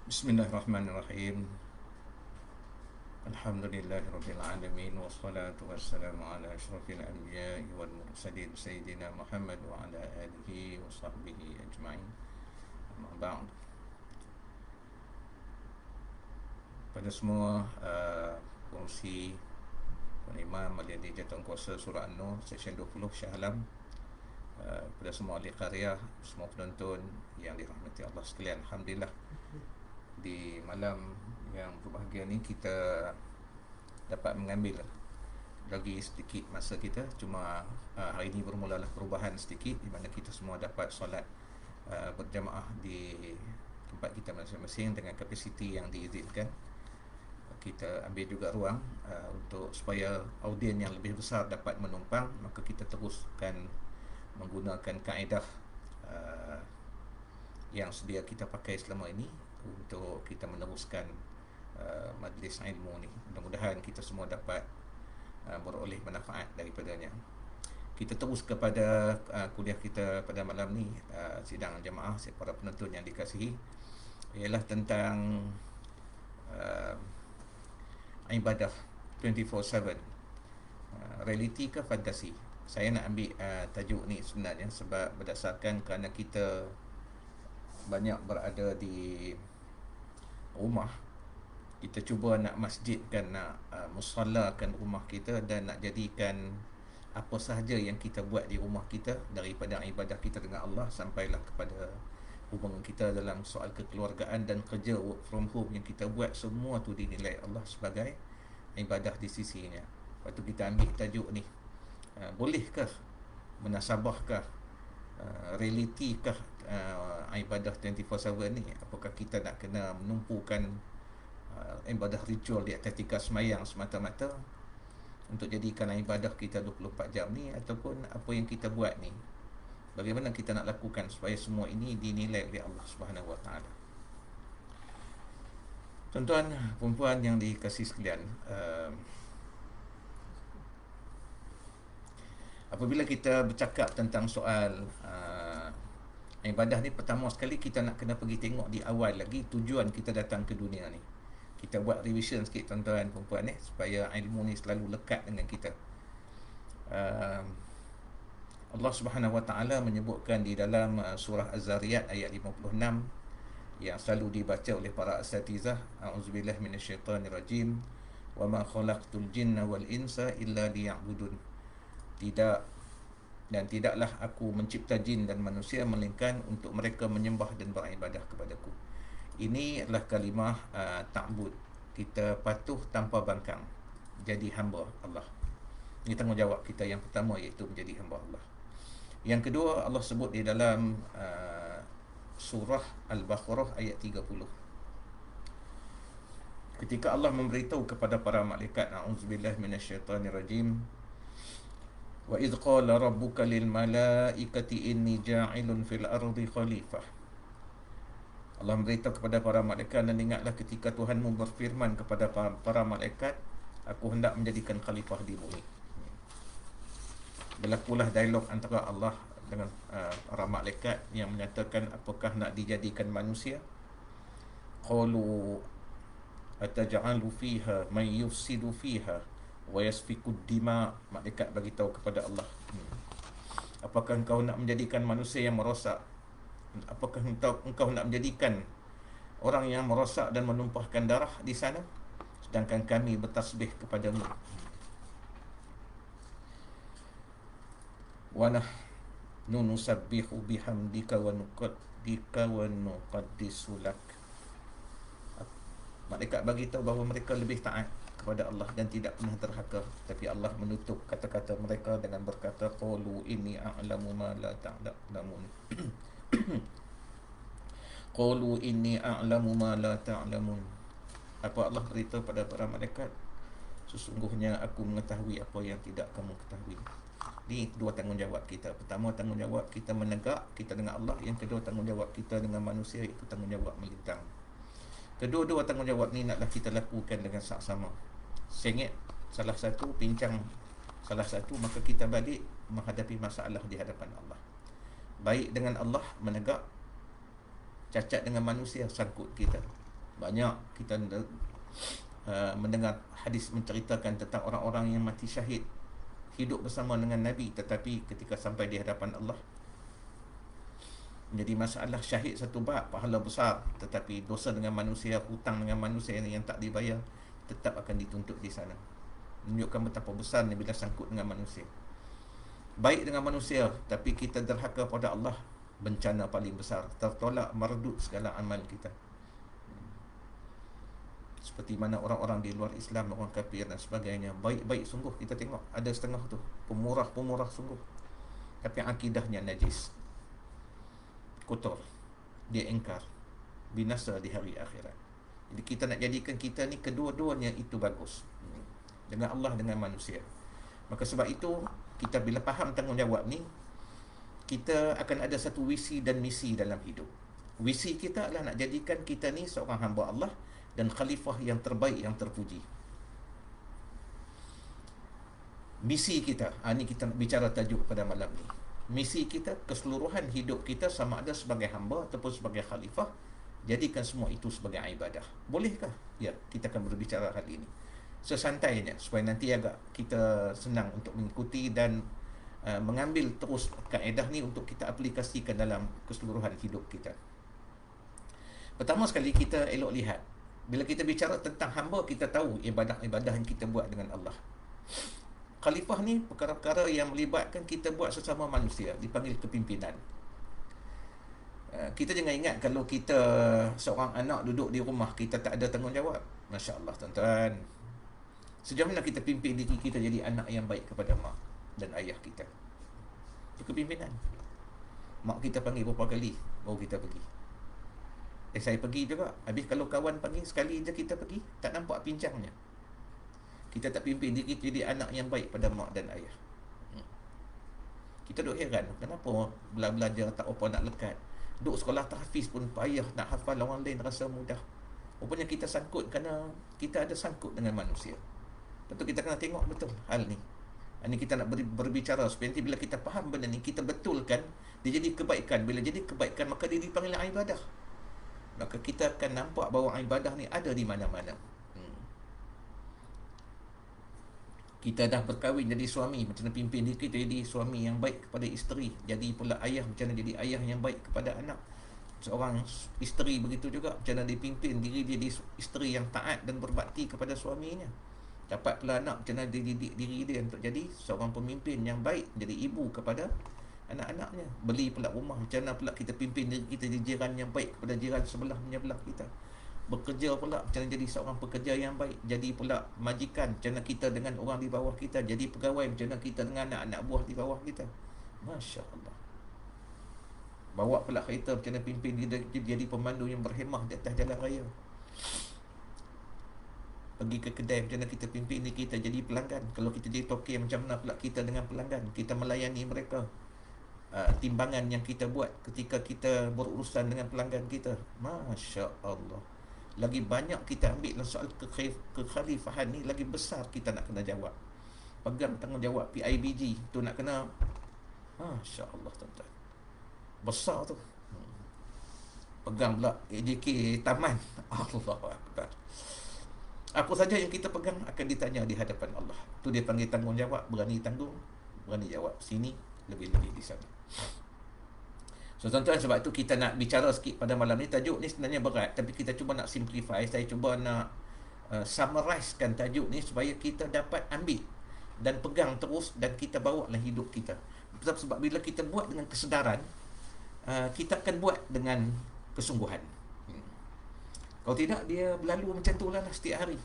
Bismillahirrahmanirrahim. Alhamdulillahirrabbilalamin. Wassalatu wassalamu ala ashrafil anbiya'i wal mursalin Sayyidina Muhammad wa ala alihi wa sahbihi ajma'in. Amma ba'd. Pada semua pengurusi, Tuan Imam, Majlis Jatuh Kuasa Surah An-Nur Seksyen 20 Shah Alam, pada semua ahli karya, semua penonton yang dirahmati Allah sekalian, alhamdulillah, di malam yang berbahagia ni kita dapat mengambil lagi sedikit masa kita. Cuma hari ini bermulalah perubahan sedikit, di mana kita semua dapat solat berjamaah di tempat kita masing-masing dengan kapasiti yang diizinkan. Kita ambil juga ruang untuk supaya audien yang lebih besar dapat menumpang, maka kita teruskan menggunakan kaedah yang sedia kita pakai selama ini untuk kita meneruskan majlis ilmu ni. Mudah-mudahan kita semua dapat beroleh manfaat daripadanya. Kita terus kepada kuliah kita pada malam ni, sidang jemaah para penonton yang dikasihi, ialah tentang ibadah 24/7, realiti ke fantasi. Saya nak ambil tajuk ni sebenarnya sebab berdasarkan kerana kita banyak berada di rumah, kita cuba nak masjidkan, nak musallakan rumah kita dan nak jadikan apa sahaja yang kita buat di rumah kita, daripada ibadah kita dengan Allah sampailah kepada hubungan kita dalam soal kekeluargaan dan kerja work from home yang kita buat, semua tu dinilai Allah sebagai ibadah di sisinya. Lepas tu kita ambil tajuk ni, bolehkah, menasabahkah, realitikah ibadah 24/7 ni? Apakah kita nak kena menumpukan ibadah ritual di atas tika semayang semata-mata untuk jadikan ibadah kita 24 jam ni, ataupun apa yang kita buat ni, bagaimana kita nak lakukan supaya semua ini dinilai oleh Allah Subhanahu Wa Taala. Tuan-tuan, perempuan yang dikasihi sekalian, apabila kita bercakap tentang soal ibadah ni, pertama sekali kita nak kena pergi tengok di awal lagi tujuan kita datang ke dunia ni. Kita buat revision sikit tuan-tuan perempuan ni, supaya ilmu ni selalu lekat dengan kita. Allah Subhanahu Wa Taala menyebutkan di dalam surah Az-Zariyat ayat 56 yang selalu dibaca oleh para asatizah, a'udzubillahi minasyaitonirrajim, wa ma khalaqtul jinna wal insa illa liya'budun. Tidaklah aku mencipta jin dan manusia melainkan untuk mereka menyembah dan beribadah kepadaku. Ini adalah kalimah ta'bud. Kita patuh tanpa bangkang, jadi hamba Allah. Ini tanggungjawab kita yang pertama, iaitu menjadi hamba Allah. Yang kedua, Allah sebut di dalam surah Al-Baqarah ayat 30, ketika Allah memberitahu kepada para malaikat, a'udzubillahi minasyaitonirrajim, wa idh qala rabbuka lil malaikati inni ja'ilun fil ardi khalifah. Allah memberitahu kepada para malaikat, dan ingatlah ketika Tuhanmu berfirman kepada para malaikat, aku hendak menjadikan khalifah di bumi. Berlakulah dialog antara Allah dengan para malaikat yang menyatakan, apakah nak dijadikan manusia? Qalu ataj'alu fiha man yufsidu fiha wa yasfiku dima. Malaikat bagi tahu kepada Allah, apakah engkau nak menjadikan manusia yang merosak? Apakah engkau nak menjadikan orang yang merosak dan menumpahkan darah di sana, sedangkan kami bertasbih kepadamu? Wa nahnu nusabbihu bihamdika wa nuqaddika wa nuqaddisu lak. Malaikat bagi tahu bahawa mereka lebih taat kepada Allah dan tidak pernah terhaka, tapi Allah menutup kata-kata mereka dengan berkata, qalu inni a'lamu ma la ta'lamun. Qalu inni a'lamu ma la ta'lamun. Apa Allah beritahu pada para malaikat? Sesungguhnya aku mengetahui apa yang tidak kamu ketahui. Ini dua tanggungjawab kita. Pertama, tanggungjawab kita menegak kita dengan Allah. Yang kedua, tanggungjawab kita dengan manusia, iaitu tanggungjawab melintang. Kedua-dua tanggungjawab ni naklah kita lakukan dengan saksama. Sengit salah satu, pincang salah satu, maka kita balik menghadapi masalah di hadapan Allah. Baik dengan Allah menegak, Cacat dengan manusia sangkut kita. Banyak kita mendengar hadis menceritakan tentang orang-orang yang mati syahid, hidup bersama dengan Nabi, tetapi ketika sampai di hadapan Allah menjadi masalah. Syahid satu bab, pahala besar, tetapi dosa dengan manusia, hutang dengan manusia yang tak dibayar, tetap akan dituntut di sana. Menunjukkan betapa besarnya bila sangkut dengan manusia. Baik dengan manusia, tapi kita derhaka pada Allah, bencana paling besar, tertolak mardud segala amal kita. Seperti mana orang-orang di luar Islam, orang kafir dan sebagainya, baik-baik sungguh, kita tengok ada setengah tu pemurah-pemurah sungguh, tapi akidahnya najis, kotor, dia engkar, binasa di hari akhirat. Jadi kita nak jadikan kita ni kedua-duanya itu bagus, dengan Allah, dengan manusia. Maka sebab itu kita bila faham tanggungjawab ni, kita akan ada satu visi dan misi dalam hidup. Visi kita adalah nak jadikan kita ni seorang hamba Allah dan khalifah yang terbaik, yang terpuji. Misi kita, ni kita nak bicara tajuk pada malam ni. Misi kita, keseluruhan hidup kita, sama ada sebagai hamba ataupun sebagai khalifah, jadikan semua itu sebagai ibadah. Bolehkah? Ya, kita akan berbicara hal ini sesantainya, supaya nanti agak kita senang untuk mengikuti dan mengambil terus kaedah ni untuk kita aplikasikan dalam keseluruhan hidup kita. Pertama sekali, kita elok lihat, bila kita bicara tentang hamba, kita tahu ibadah-ibadah yang kita buat dengan Allah. Khalifah ni perkara-perkara yang melibatkan kita buat sesama manusia, dipanggil kepimpinan. Kita jangan ingat kalau kita seorang anak duduk di rumah, kita tak ada tanggungjawab. Masya Allah tuan-tuan, sejauh mana kita pimpin diri kita jadi anak yang baik kepada mak dan ayah kita. Itu kepimpinan. Mak kita panggil berapa kali baru kita pergi. Saya pergi juga. Habis kalau kawan panggil sekali je kita pergi, tak nampak pincangnya. Kita tak pimpin diri kita jadi anak yang baik pada mak dan ayah. Kita duk heran, kenapa belajar tak apa nak lekat. Duk sekolah tahfiz pun payah, nak hafal orang lain rasa mudah. Rupanya kita sangkut kerana kita ada sangkut dengan manusia. Betul, kita kena tengok betul hal ni. Ini kita nak berbicara supaya nanti bila kita faham benda ni, kita betulkan, dia jadi kebaikan. Bila jadi kebaikan, maka dia dipanggil ibadah. Maka kita akan nampak bahawa ibadah ni ada di mana-mana. Kita dah berkahwin jadi suami, macam mana pimpin diri kita jadi suami yang baik kepada isteri. Jadi pula ayah, macam mana jadi ayah yang baik kepada anak. Seorang isteri begitu juga, macam mana dipimpin diri dia jadi isteri yang taat dan berbakti kepada suaminya. Dapat pula anak, macam mana dia didik diri dia untuk jadi seorang pemimpin yang baik, jadi ibu kepada anak-anaknya. Beli pula rumah, macam mana pula kita pimpin diri kita jadi jiran yang baik kepada jiran sebelah menyebelah kita. Bekerja pula, macam mana jadi seorang pekerja yang baik. Jadi pula majikan, macam mana kita dengan orang di bawah kita. Jadi pegawai, macam mana kita dengan anak-anak buah di bawah kita. Masya Allah. Bawa pula kereta, macam mana pimpin dia jadi pemandu yang berhemah di atas jalan raya. Pergi ke kedai, macam mana kita pimpin diri kita jadi pelanggan. Kalau kita jadi tokey, macam mana pula kita dengan pelanggan, kita melayani mereka. Timbangan yang kita buat ketika kita berurusan dengan pelanggan kita. Masya Allah. Lagi banyak kita ambil dalam soal kekhalifahan ni, lagi besar kita nak kena jawab. Pegang tanggungjawab PIBG tu nak kena, Masya Allah tuan-tuan, besar tu. Pegang pula AJK Taman. Allahu Akbar. Apa saja yang kita pegang akan ditanya di hadapan Allah. Tu dia panggil tanggungjawab. Berani tanggung, berani jawab. Sini, lebih-lebih di sana. So tuan-tuan, sebab tu kita nak bicara sikit pada malam ni. Tajuk ni sebenarnya berat, tapi kita cuba nak simplify. Saya cuba nak summarizekan tajuk ni supaya kita dapat ambil dan pegang terus dan kita bawa dalam hidup kita. Sebab bila kita buat dengan kesedaran, kita akan buat dengan kesungguhan. Kalau tidak, dia berlalu macam tu lah setiap hari.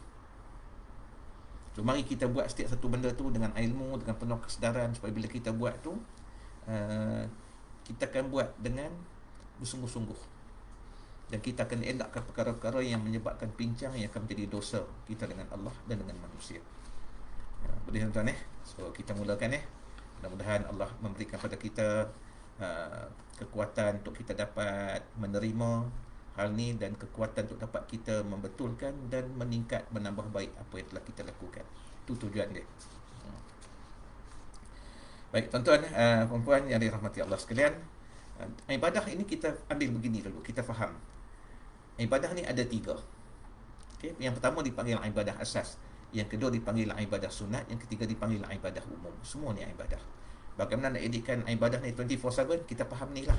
So mari kita buat setiap satu benda tu dengan ilmu, dengan penuh kesedaran, supaya bila kita buat tu, kita akan buat dengan bersungguh-sungguh. Dan kita akan elakkan perkara-perkara yang menyebabkan pincang, yang akan menjadi dosa kita dengan Allah dan dengan manusia. Boleh tuan-tuan So kita mulakan Mudah-mudahan Allah memberikan pada kita kekuatan untuk kita dapat menerima hal ni, dan kekuatan untuk dapat kita membetulkan dan meningkat, menambah baik apa yang telah kita lakukan. Itu tujuan dia. Baik tuan-tuan, puan-puan yang dirahmati Allah sekalian, Ibadah ini kita ambil begini dulu, kita faham. Ibadah ni ada 3. Okay? Yang pertama dipanggil ibadah asas, yang kedua dipanggil ibadah sunat, yang ketiga dipanggil ibadah umum. Semua ni ibadah. Bagaimana nak edikan ibadah ni 24/7, kita faham ni lah.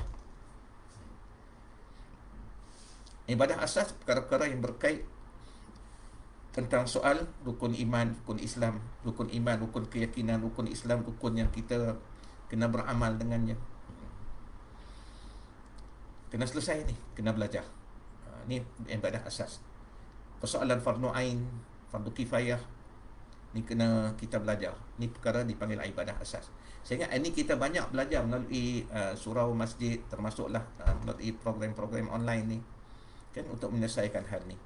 Ibadah asas perkara-perkara yang berkait tentang soal rukun iman, rukun Islam, rukun iman, rukun keyakinan, rukun Islam, rukun yang kita kena beramal dengannya. Kena selesai ni, kena belajar. Ni ibadah asas. Persoalan fardu ain, fardu kifayah, ni kena kita belajar. Ni perkara dipanggil ibadah asas. Sehingga ini kita banyak belajar melalui surau masjid, termasuklah melalui program-program online ni, kan, untuk menyelesaikan hal ni.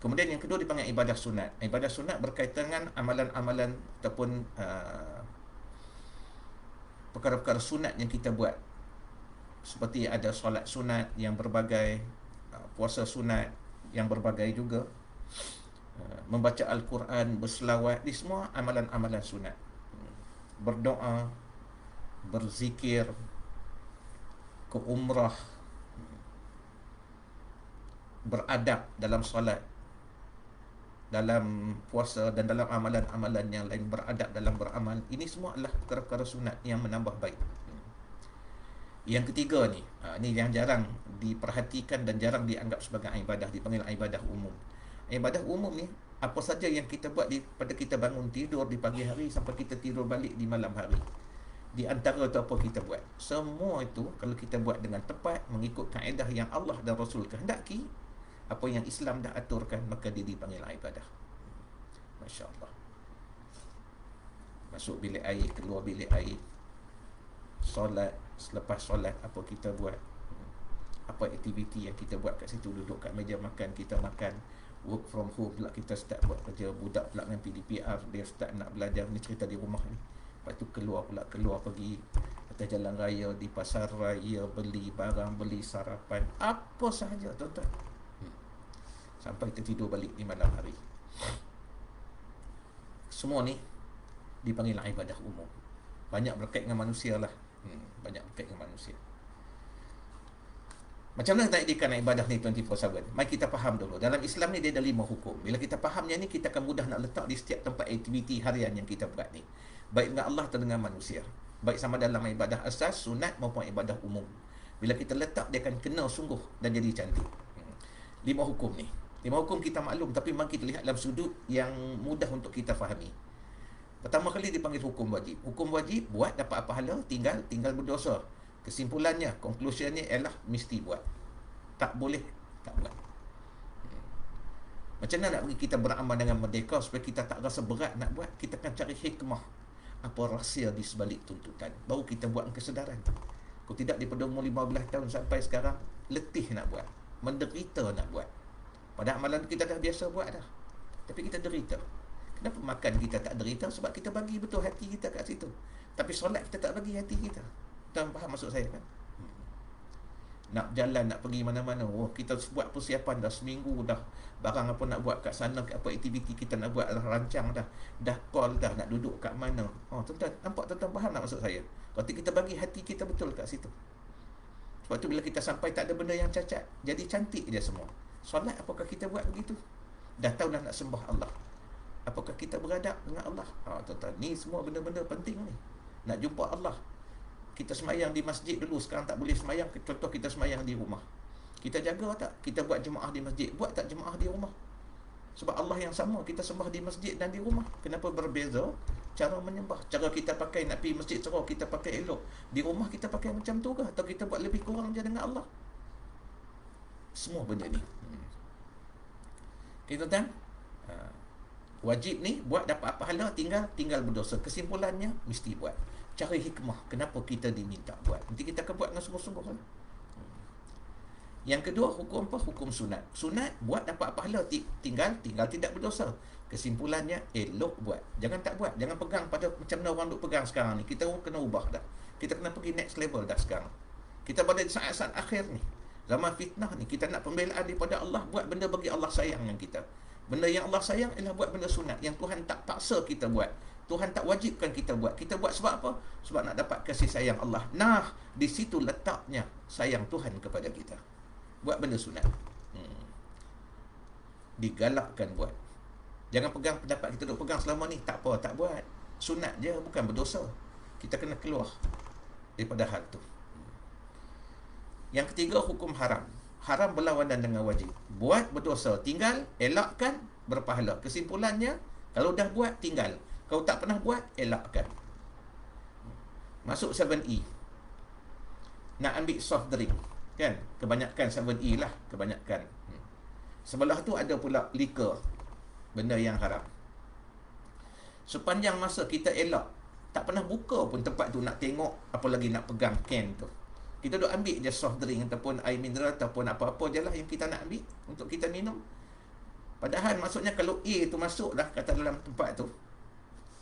Kemudian yang kedua dipanggil ibadah sunat. Ibadah sunat berkaitan dengan amalan-amalan ataupun perkara-perkara sunat yang kita buat. Seperti ada solat sunat yang berbagai, puasa sunat yang berbagai juga, membaca Al-Quran, berselawat, ni semua amalan-amalan sunat. Berdoa, berzikir, ke umrah, beradab dalam solat, dalam puasa dan dalam amalan-amalan yang lain, beradab dalam beramal. Ini semua adalah perkara-perkara sunat yang menambah baik. Yang ketiga ni, ni yang jarang diperhatikan dan jarang dianggap sebagai ibadah, dipanggil ibadah umum. Ibadah umum ni apa saja yang kita buat pada kita bangun tidur di pagi hari sampai kita tidur balik di malam hari. Di antara tu apa kita buat, semua itu kalau kita buat dengan tepat, mengikut kaedah yang Allah dan Rasul kehendaki, apa yang Islam dah aturkan, maka dia dipanggil ibadah. Masya Allah. Masuk bilik air, keluar bilik air, solat, selepas solat apa kita buat, apa aktiviti yang kita buat kat situ, duduk kat meja makan, kita makan, work from home pula kita start buat kerja, budak pula dengan PDPR dia start nak belajar, ni cerita di rumah ni. Lepas tu keluar pergi atas jalan raya, di pasar raya, beli barang, beli sarapan, apa sahaja tuan-tuan, sampai tertidur balik di malam hari. Semua ni dipanggil ibadah umum. Banyak berkait dengan manusia lah. Banyak berkait dengan manusia. Macam mana nak edikan ibadah ni 24/7? Mari kita faham dulu. Dalam Islam ni dia ada 5 hukum. Bila kita fahamnya ni, kita akan mudah nak letak di setiap tempat aktiviti harian yang kita buat ni. Baik dengan Allah atau dengan manusia. Baik sama dalam ibadah asas, sunat maupun ibadah umum. Bila kita letak, dia akan kena sungguh dan jadi cantik. 5 hukum ni. 5 hukum kita maklum, tapi mari kita lihat dalam sudut yang mudah untuk kita fahami. Pertama kali dipanggil hukum wajib. Hukum wajib, buat dapat pahala, tinggal berdosa. Kesimpulannya, conclusionnya ialah mesti buat. Tak boleh tak buat. Macam mana nak bagi kita beramal dengan merdeka supaya kita tak rasa berat nak buat? Kita akan cari hikmah, apa rahsia di sebalik tuntutan. Baru kita buat kesedaran. Kalau tidak, daripada umur 15 tahun sampai sekarang, letih nak buat, menderita nak buat. Pada amalan kita dah biasa buat dah, tapi kita derita. Kenapa makan kita tak derita? Sebab kita bagi betul hati kita kat situ. Tapi solat kita tak bagi hati kita. Tuan faham maksud saya kan? Nak jalan, nak pergi mana-mana, kita buat persiapan dah seminggu dah. Barang apa nak buat kat sana, apa aktiviti kita nak buat dah rancang dah. Dah call dah, nak duduk kat mana. Tuan-tuan, nampak tuan-tuan faham tak maksud saya? Kalau kita bagi hati kita betul kat situ. Sebab tu bila kita sampai tak ada benda yang cacat, jadi cantik dia semua. Solat apakah kita buat begitu? Dah tahu dah nak sembah Allah, apakah kita beradab dengan Allah? Tuan-tuan, ni semua benda-benda penting ni. Nak jumpa Allah. Kita semayang di masjid dulu, sekarang tak boleh semayang. Contoh kita semayang di rumah. Kita jaga tak? Kita buat jemaah di masjid. Buat tak jemaah di rumah? Sebab Allah yang sama, kita sembah di masjid dan di rumah. Kenapa berbeza cara menyembah? Cara kita pakai nak pergi masjid cerah, kita pakai elok. Di rumah kita pakai macam tu ke? Atau kita buat lebih kurang je dengan Allah? Semua benda ni. Okay, tuan-tuan? Wajib ni buat dapat pahala, tinggal berdosa. Kesimpulannya mesti buat. Cari hikmah kenapa kita diminta buat. Nanti kita akan buat dengan sungguh-sungguh kan? Yang kedua, hukum apa? Hukum sunat. Sunat buat dapat pahala, tinggal tidak berdosa. Kesimpulannya elok buat. Jangan tak buat. Jangan pegang pada macam mana orang duk pegang sekarang ni. Kita kena ubah dah. Kita kena pergi next level dah sekarang. Kita pada saat-saat akhir ni, zaman fitnah ni, kita nak pembelaan daripada Allah, buat benda bagi Allah sayang dengan kita. Benda yang Allah sayang ialah buat benda sunat yang Tuhan tak paksa kita buat. Tuhan tak wajibkan kita buat. Kita buat sebab apa? Sebab nak dapat kasih sayang Allah. Nah, di situ letaknya sayang Tuhan kepada kita. Buat benda sunat. Digalakkan buat. Jangan pegang pendapat kita duk pegang selama ni. Tak apa, tak buat. Sunat je, bukan berdosa. Kita kena keluar daripada hal tu. Yang ketiga, hukum haram. Haram berlawanan dengan wajib. Buat berdosa, tinggal, elakkan, berpahala. Kesimpulannya, kalau dah buat, tinggal. Kalau tak pernah buat, elakkan. Masuk 7E. Nak ambil soft drink, kan? Kebanyakan 7E lah, kebanyakan. Sebelah tu ada pula liquor, benda yang haram. Sepanjang masa kita elak, tak pernah buka pun tempat tu nak tengok, apalagi nak pegang can tu. Kita duk ambil je soft drink ataupun air mineral ataupun apa-apa je lah yang kita nak ambil untuk kita minum. Padahal maksudnya kalau A tu masuk dah kata dalam tempat tu,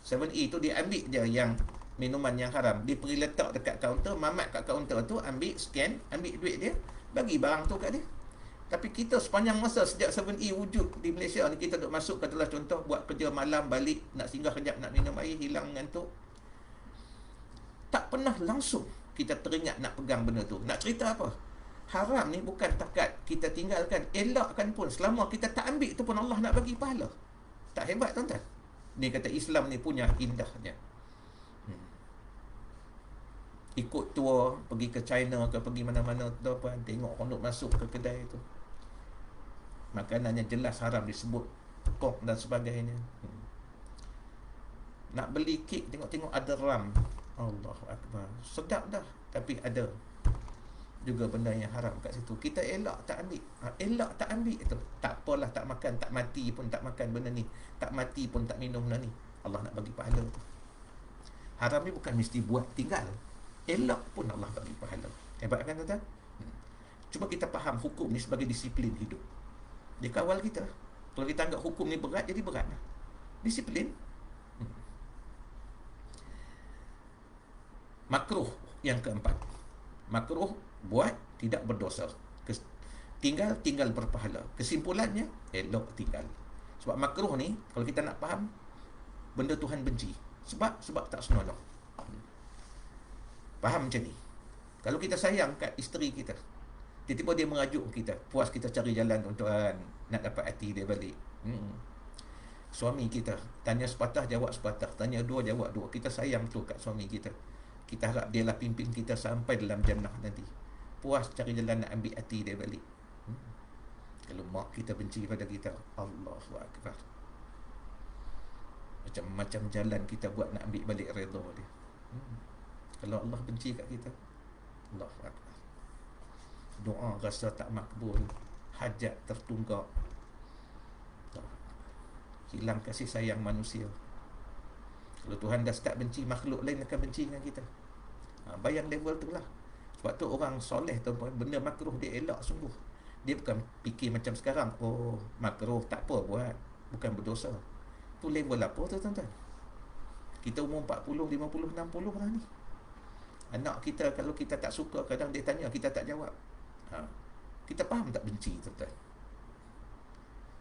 7E tu dia ambil je yang minuman yang haram. Dia pergi letak dekat kaunter, mamat kat kaunter tu, ambil, scan, ambil duit dia, bagi barang tu kat dia. Tapi kita sepanjang masa sejak 7E wujud di Malaysia ni, kita duk masuk, katalah contoh, buat kerja malam, balik, nak singgah kejap, nak minum air, hilang ngantuk. Tak pernah langsung kita teringat nak pegang benda tu. Nak cerita apa? Haram ni bukan takat kita tinggalkan, elakkan pun. Selama kita tak ambil tu pun Allah nak bagi pahala. Tak hebat tuan-tuan? Ni kata Islam ni punya indahnya. Ikut tour, pergi ke China ke pergi mana-mana tu apa, tengok orang masuk ke kedai tu, makanannya jelas haram, disebut pork dan sebagainya. Nak beli kek, tengok-tengok ada ram. Allahu Akbar, sedap dah, tapi ada juga benda yang haram kat situ. Kita elak tak ambil. Elak tak ambil tu. Tak apalah, tak makan, tak mati pun tak makan benda ni. Tak mati pun tak minum benda ni. Allah nak bagi pahala tu. Haram ni bukan mesti buat tinggal. Elak pun Allah bagi pahala. Hebat kan tuan-tuan? Cuba kita faham hukum ni sebagai disiplin hidup. Dia kawal kita. Kalau kita anggap hukum ni berat, jadi berat lah. Disiplin. Makruh yang keempat. Makruh buat tidak berdosa. Tinggal berpahala. Kesimpulannya, elok tinggal. Sebab makruh ni, kalau kita nak faham, benda Tuhan benci. Sebab tak senonoh. Faham macam ni? Kalau kita sayang kat isteri kita, tiba-tiba dia mengajuk kita, puas kita cari jalan tuan-tuan, nak dapat hati dia balik. Suami kita, tanya sepatah, jawab sepatah. Tanya dua, jawab dua. Kita sayang tu kat suami kita. Kita harap dia lah pimpin kita sampai dalam jannah nanti. Puas cari jalan nak ambil hati dia balik. Kalau mak kita benci pada kita, Allahu Akbar, macam-macam jalan kita buat nak ambil balik redha dia. Kalau Allah benci kat kita, Allahu Akbar, doa rasa tak makbul, hajat tertunggak, hilang kasih sayang manusia. Kalau Tuhan dah start benci, makhluk lain akan benci dengan kita. Bayang level tu lah. Sebab tu orang soleh tu, benda makruh dia elak sungguh. Dia bukan fikir macam sekarang, oh makruh tak apa buat, bukan berdosa. Tu level apa tu tuan-tuan? Kita umur 40, 50, 60 lah ni. Anak kita kalau kita tak suka, kadang dia tanya, kita tak jawab. Kita faham tak benci tuan-tuan?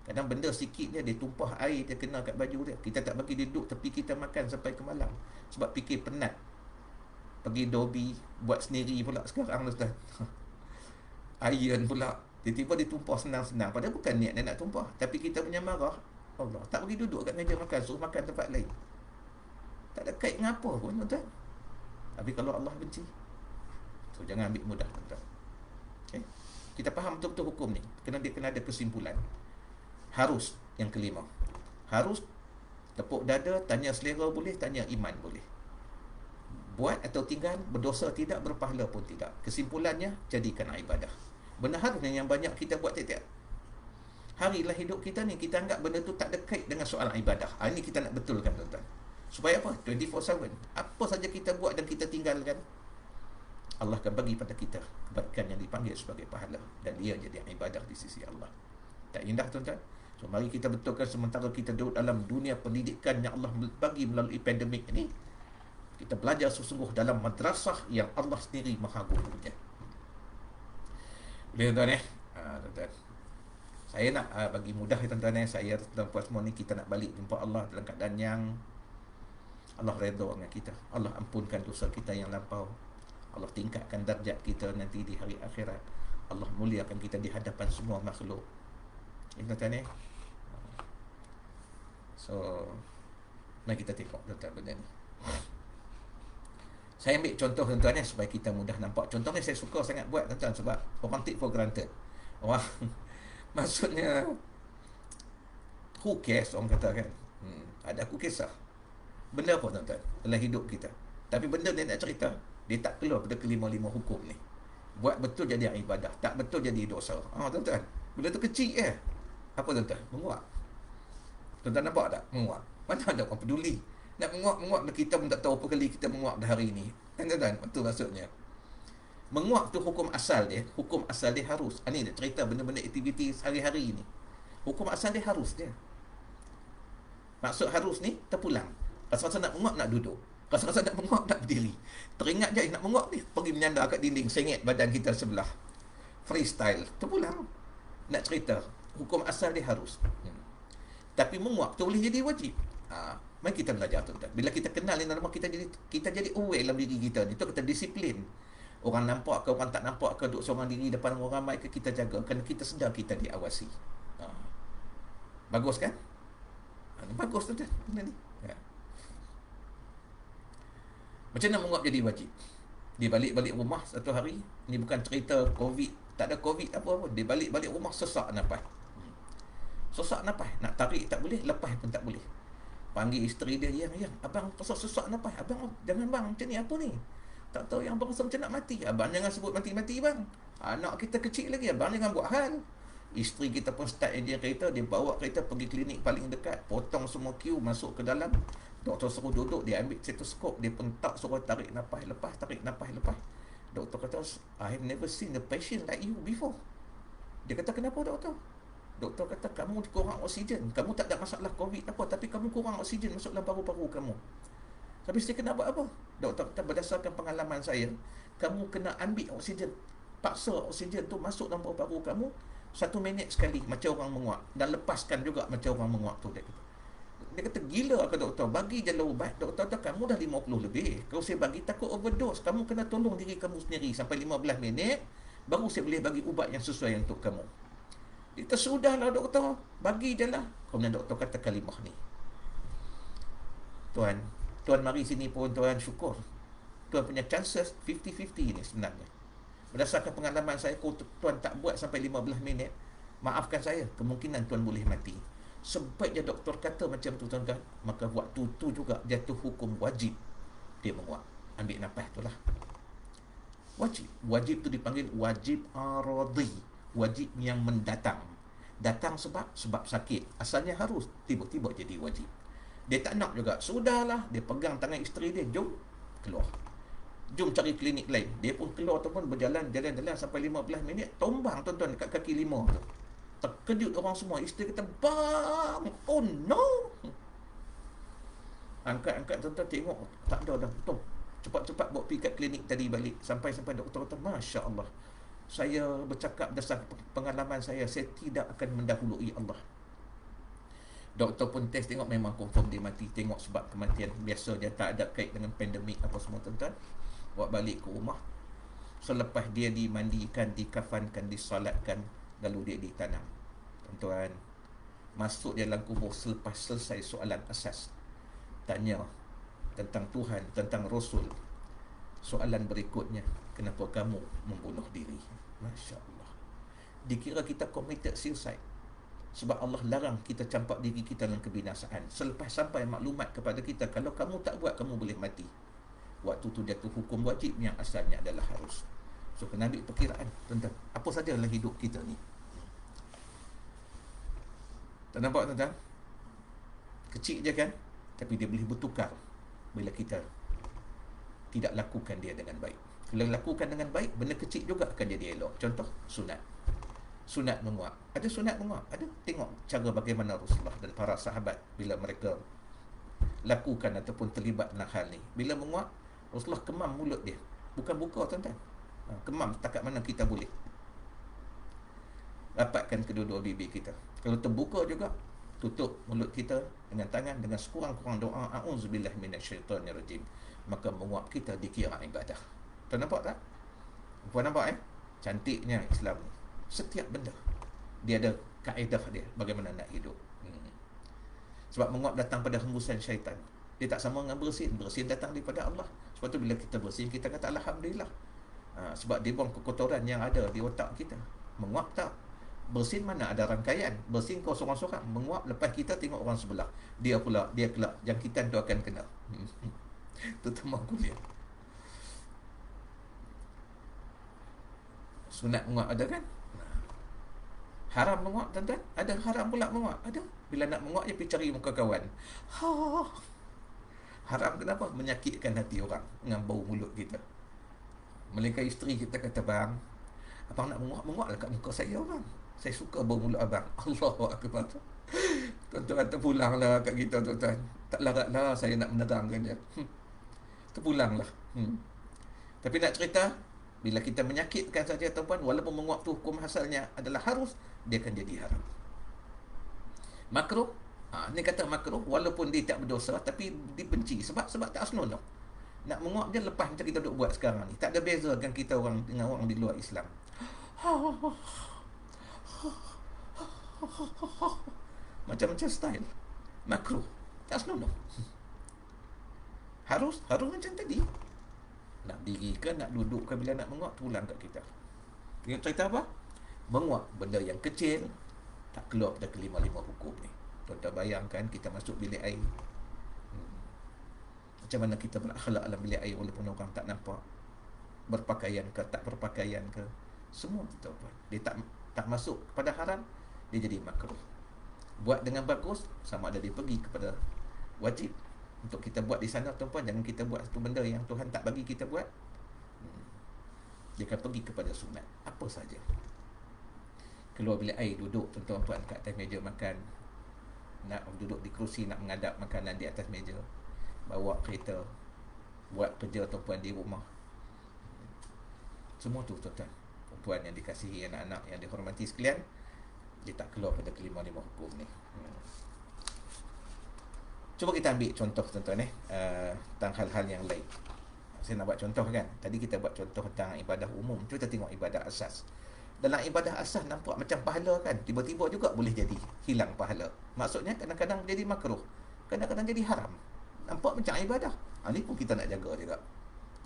Kadang benda sikit dia tumpah air, dia kena kat baju dia, kita tak bagi dia duduk tepi kita makan sampai ke malam. Sebab fikir penat. Pergi Dobi, buat sendiri pula sekarang tuan. Iron pula. Tiba-tiba dia tumpah senang-senang. Padahal bukan niat dia nak tumpah. Tapi kita punya marah, Allah, tak bagi duduk kat meja makan, suruh makan tempat lain. Tak ada kait dengan apa pun tuan. Tapi kalau Allah benci, so jangan ambil mudah tuan. Okay? Kita faham betul-betul hukum ni. Dia kena ada kesimpulan. Harus, yang kelima, harus tepuk dada, tanya selera boleh, tanya iman boleh. Buat atau tinggal, berdosa tidak, berpahala pun tidak. Kesimpulannya, jadikan ibadah. Benda harus yang banyak kita buat tiap-tiap harilah hidup kita ni, kita anggap benda tu tak ada kait dengan soal ibadah. Ini kita nak betulkan tuan-tuan. Supaya apa? 24/7. Apa saja kita buat dan kita tinggalkan, Allah akan bagi pada kita kebaikan yang dipanggil sebagai pahala, dan dia jadi ibadah di sisi Allah. Tak indah tuan-tuan? So mari kita betulkan, sementara kita duduk dalam dunia pendidikan yang Allah bagi melalui pandemik ini, kita belajar sesungguh dalam madrasah yang Allah sendiri maha gurunya. Boleh tuan-tuan tuan-tuan, saya nak bagi mudah tuan-tuan saya dan puan semua ni, kita nak balik jumpa Allah dalam keadaan yang Allah redha dengan kita. Allah ampunkan dosa kita yang lampau. Allah tingkatkan darjat kita nanti di hari akhirat. Allah muliakan kita di hadapan semua makhluk. Tuan-tuan eh. So, mari kita tengok tuan-tuan benda ni. Saya ambil contoh tuan-tuan supaya kita mudah nampak. Contoh ni saya suka sangat buat tuan-tuan sebab orang take for granted. Orang maksudnya who cares orang kata kan. Ada aku kisah. Benda apa tuan-tuan dalam hidup kita. Tapi benda dia nak cerita, dia tak keluar pada kelima-lima hukum ni. Buat betul jadi ibadah, tak betul jadi dosa. Tuan-tuan, benda tu kecil je. Apa tuan-tuan? Menguap. Tuan-tuan nampak tak? Menguap. Mana ada orang peduli. Nak menguap kita pun tak tahu apa kali kita menguap dah hari ni. Kan tuan-tuan? Betul maksudnya. Menguap tu hukum asal dia. Hukum asal dia harus. Ini nak cerita benda-benda aktiviti sehari-hari ni. Hukum asal dia harus dia. Maksud harus ni, terpulang. Rasa-rasa nak menguap, nak duduk. Rasa-rasa nak menguap, nak berdiri. Teringat je nak menguap ni, pergi menyandar kat dinding, sengit badan kita sebelah. Freestyle. Terpulang. Nak cerita. Hukum asal dia harus. Tapi menguap tu boleh jadi wajib. Mari kita belajar tuan-tuan. Bila kita kenal ni nama kita jadi aware dalam diri kita ni. Itu kita disiplin. Orang nampak ke orang tak nampak ke, duduk seorang diri depan orang ramai ke, kita jaga. Kerana kita sedar kita diawasi. Bagus kan? Bagus tuan-tuan benda ni. Macam mana menguap jadi wajib? Dia balik-balik rumah satu hari. Ni bukan cerita COVID. Tak ada COVID apa-apa. Dia balik-balik rumah sesak nafas. Sesak nafas. Nak tarik tak boleh, lepas pun tak boleh. Panggil isteri dia, yang abang pasal sesak nafas. Abang jangan bang, macam ni apa ni? Tak tahu yang abang rasa macam nak mati. Abang jangan sebut mati-mati bang. Anak kita kecil lagi, abang jangan buat hal. Isteri kita pun start enjin kereta. Dia bawa kereta pergi klinik paling dekat. Potong semua queue, masuk ke dalam. Doktor suruh duduk. Dia ambil stetoskop. Dia pentak suruh tarik nafas, lepas. Tarik nafas, lepas. Doktor kata, I have never seen a patient like you before. Dia kata, kenapa doktor? Doktor kata, kamu kurang oksigen. Kamu tak ada masalah COVID apa, tapi kamu kurang oksigen masuk dalam paru-paru kamu. Tapi saya kena buat apa? Doktor kata, berdasarkan pengalaman saya, kamu kena ambil oksigen. Paksa oksigen tu masuk dalam paru-paru kamu 1 minit sekali macam orang menguap, dan lepaskan juga macam orang menguap tu. Dia kata, gila ke doktor? Bagi je lah ubat. Doktor kata, kamu dah 50 lebih. Kalau saya bagi takut overdose. Kamu kena tolong diri kamu sendiri sampai 15 minit. Baru saya boleh bagi ubat yang sesuai untuk kamu. Dia kata, sudahlah doktor. Bagi je lah. Kemudian doktor kata kalimah ni. Tuan mari sini pun tuan syukur. Tuan punya chances 50-50 ni sebenarnya. Berdasarkan pengalaman saya, kalau tuan tak buat sampai 15 minit, maafkan saya, kemungkinan tuan boleh mati. Sebaiknya doktor kata macam tu tuan-tuan, maka waktu tu juga jatuh hukum wajib dia menguap. Ambil nafas tu lah. Wajib tu dipanggil wajib aradi. Wajib yang mendatang. Datang sebab sakit. Asalnya harus, tiba-tiba jadi wajib. Dia tak nak juga. Sudahlah, dia pegang tangan isteri dia, jom keluar. Jom cari klinik lain. Dia pun keluar ataupun berjalan sampai 15 minit, tombang tuan-tuan dekat kaki 5 tu. Terkejut orang semua. Isteri kata, bang, oh no. Angkat tuan-tuan, tengok tak ada dah. Betul. Cepat-cepat bawa pergi kat klinik tadi balik. Sampai doktor kata, Masya Allah, saya bercakap berdasarkan pengalaman saya tidak akan mendahului Allah. Doktor pun test, tengok memang confirm dia mati. Tengok sebab kematian biasa, dia tak ada kait dengan pandemik apa semua tuan-tuan. Bawa balik ke rumah. Selepas dia dimandikan, dikafankan, disolatkan, lalu dia ditanam. Tuan-tuan, masuk dia dalam kubur selepas selesai soalan asas. Tanya tentang Tuhan, tentang Rasul. Soalan berikutnya, kenapa kamu membunuh diri? Masya Allah. Dikira kita committed suicide. Sebab Allah larang kita campak diri kita dalam kebinasaan. Selepas sampai maklumat kepada kita, kalau kamu tak buat, kamu boleh mati. Waktu tu jatuh hukum wajib yang asalnya adalah harus. So, kena ambil perkiraan tuan-tuan. Apa saja dalam hidup kita ni. Tak nampak tuan-tuan? Kecil je kan? Tapi dia boleh bertukar bila kita tidak lakukan dia dengan baik. Kalau lakukan dengan baik, benda kecil juga akan jadi elok. Contoh, sunat. Sunat menguap. Ada sunat menguap? Ada. Tengok cara bagaimana Rasulullah dan para sahabat bila mereka lakukan ataupun terlibat dalam hal ni. Bila menguap, Rasulullah kemam mulut dia. Bukan buka tuan-tuan. Kemam setakat mana kita boleh. Rapatkan kedua-dua bibir kita. Kalau terbuka juga, tutup mulut kita dengan tangan dengan sekurang-kurang doa a'udzubillahi minasyaitonirrajim, maka menguap kita dikira ibadah. Tuan nampak tak? Puan nampak cantiknya Islam ni. Setiap benda dia ada kaedah dia bagaimana nak hidup. Sebab menguap datang pada hembusan syaitan. Dia tak sama dengan bersin. Bersin datang daripada Allah. Sebab tu bila kita bersin, kita kata alhamdulillah. Sebab dia buang kekotoran yang ada di otak kita. Menguap tak. Bersin mana ada rangkaian. Bersin kau seorang-seorang. Menguap lepas kita tengok orang sebelah. Dia kelak jangkitan tu akan kena. Itu tema kuliah. Sunat menguap ada kan? Haram menguap tuan-tuan? Ada haram pula menguap? Ada. Bila nak menguap je pergi cari muka kawan. Haram kenapa? Menyakitkan hati orang dengan bau mulut kita. Melainkan isteri kita kata, bang, abang nak menguap-menguaplah kat muka saya bang. Saya suka bau mulut abang. Allahu Akbar. Tuan-tuan terpulanglah kat kita tuan-tuan. Tak laratlah saya nak menerangkan dia. Terpulanglah. Tapi nak cerita, bila kita menyakitkan saja tuan-tuan, walaupun menguap tu hukum asalnya adalah harus, dia akan jadi haram. Makruh, ni kata makruh walaupun dia tak berdosa tapi dibenci sebab tak senonoh. Nak menguap je lepas macam kita duk buat sekarang ni. Tak ada beza kan kita orang dengan orang di luar Islam. Macam-macam style. Makruh, tak senonoh. Harus macam tadi. Nak diri ke, nak duduk ke, bila nak menguap, tulang kat kita. Ingat cerita apa? Menguap benda yang kecil, tak keluar pada kelima-lima hukum ni. Tuan-tuan bayangkan kita masuk bilik air. Macam mana kita berakhlak dalam bilik air walaupun orang tak nampak. Berpakaian ke, tak berpakaian ke. Semua kita buat. Dia tak masuk kepada haram, dia jadi makruh. Buat dengan bagus, sama ada dia pergi kepada wajib. Untuk kita buat di sana tuan-tuan, jangan kita buat satu benda yang Tuhan tak bagi kita buat. Dia akan pergi kepada sunat. Apa saja. Keluar bilik air, duduk tuan-tuan kat atas meja makan. Nak duduk di kerusi, nak mengadap makanan di atas meja. Bawa kereta. Buat kerja tuan-tuan di rumah. Semua tu tuan-tuan. Perempuan yang dikasihi, anak-anak yang dihormati sekalian, dia tak keluar pada kelima-lima hukum ni. Cuba kita ambil contoh tuan-tuan tentang hal-hal yang lain. Saya nak buat contoh kan. Tadi kita buat contoh tentang ibadah umum. Cuba kita tengok ibadah asas. Dalam ibadah asas nampak macam pahala kan. Tiba-tiba juga boleh jadi hilang pahala. Maksudnya kadang-kadang jadi makruh, kadang-kadang jadi haram. Nampak macam ibadah. Ni pun kita nak jaga juga.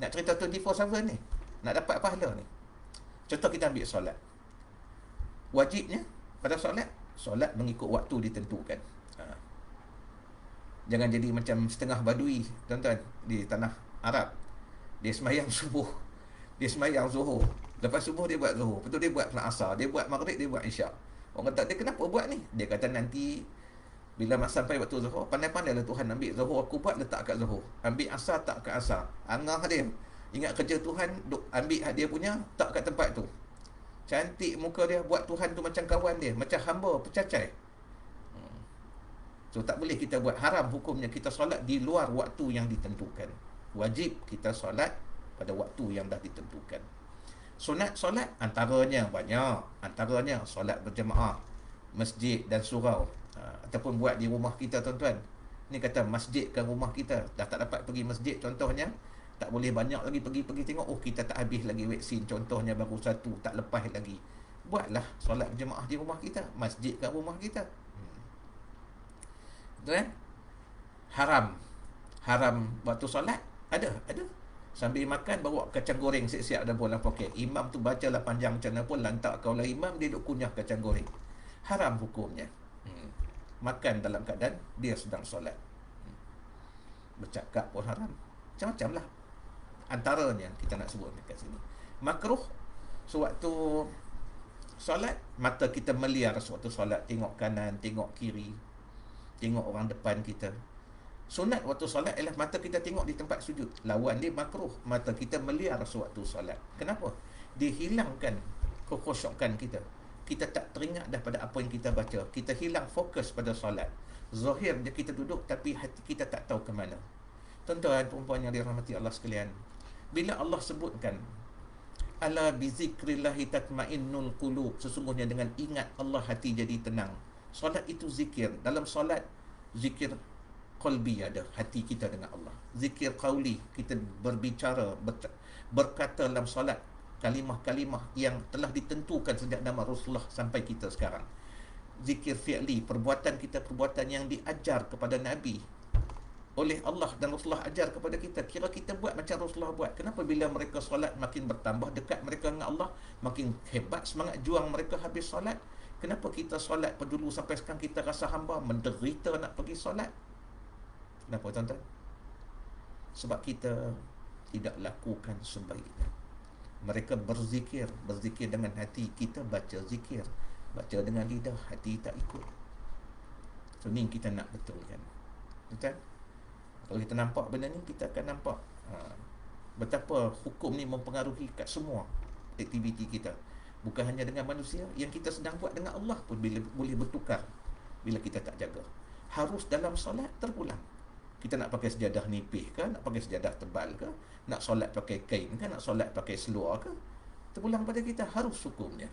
Nak cerita 24/7 ni, nak dapat pahala ni. Contoh kita ambil solat. Wajibnya pada solat mengikut waktu ditentukan. Jangan jadi macam setengah badui tuan-tuan di tanah Arab. Dia sembahyang subuh, dia sembahyang zuhur, lepas subuh dia buat zuhur, lepas tu dia buat asar, dia buat maghrib, dia buat isyak. Orang kata, dia kenapa buat ni? Dia kata nanti bila sampai waktu zuhur, pandai-pandailah Tuhan ambil zuhur aku buat, letak kat zuhur, ambil asar tak kat asar. Angah dia ingat kerja Tuhan, duk ambil dia punya, tak kat tempat tu. Cantik muka dia, buat Tuhan tu macam kawan dia, macam hamba pecacai. So tak boleh kita buat. Haram hukumnya kita solat di luar waktu yang ditentukan. Wajib kita solat pada waktu yang dah ditentukan. Sunat solat antaranya banyak. Antaranya solat berjemaah, masjid dan surau, ataupun buat di rumah kita tuan-tuan. Ni kata masjid ke rumah kita, dah tak dapat pergi masjid contohnya, tak boleh banyak lagi pergi tengok, kita tak habis lagi vaksin contohnya, baru satu, tak lepas lagi. Buatlah solat berjemaah di rumah kita, masjid kat rumah kita. Betul kan? Haram waktu solat ada. Sambil makan bawa kacang goreng siap-siap dalam poket. Imam tu bacalah panjang macam mana pun, lantak kaulah imam, dia duk kunyah kacang goreng. Haram hukumnya. Makan dalam keadaan dia sedang solat. Bercakap pun haram. Macam-macam lah. Antaranya kita nak sebut dekat sini. Makruh sewaktu solat, mata kita meliar sewaktu solat, tengok kanan, tengok kiri, tengok orang depan kita. Sunat waktu solat ialah mata kita tengok di tempat sujud. Lawan dia makruh, mata kita meliar sewaktu solat. Kenapa? Dia hilangkan kekhusyukan kita. Kita tak teringat dah pada apa yang kita baca. Kita hilang fokus pada solat. Zahir je kita duduk, tapi hati kita tak tahu ke mana. Tuan-tuan, perempuan yang dirahmati Allah sekalian, bila Allah sebutkan ala bizikrillahi tatmainnul qulub, sesungguhnya dengan ingat Allah hati jadi tenang. Solat itu zikir. Dalam solat, zikir qalbi ada, hati kita dengan Allah. Zikir qauli, kita berbicara, berkata dalam solat kalimah-kalimah yang telah ditentukan sejak zaman Rasulullah sampai kita sekarang. Zikir fi'li, perbuatan kita, perbuatan yang diajar kepada Nabi oleh Allah dan Rasulullah ajar kepada kita. Kira kita buat macam Rasulullah buat. Kenapa bila mereka solat makin bertambah dekat mereka dengan Allah, makin hebat semangat juang mereka habis solat? Kenapa kita solat dulu sampai sekarang kita rasa hamba, menderita nak pergi solat? Kenapa tuan-tuan? Sebab kita tidak lakukan sebaiknya. Mereka berzikir dengan hati, kita baca zikir, baca dengan lidah, hati tak ikut. So ni kita nak betulkan. Betul? Kalau kita nampak benda ni, kita akan nampak betapa hukum ni mempengaruhi kat semua aktiviti kita. Bukan hanya dengan manusia, yang kita sedang buat dengan Allah pun boleh bertukar bila kita tak jaga. Harus dalam solat terpulang. Kita nak pakai sejadah nipih ke, nak pakai sejadah tebal ke, nak solat pakai kain ke, nak solat pakai seluar ke, terpulang pada kita, harus hukumnya.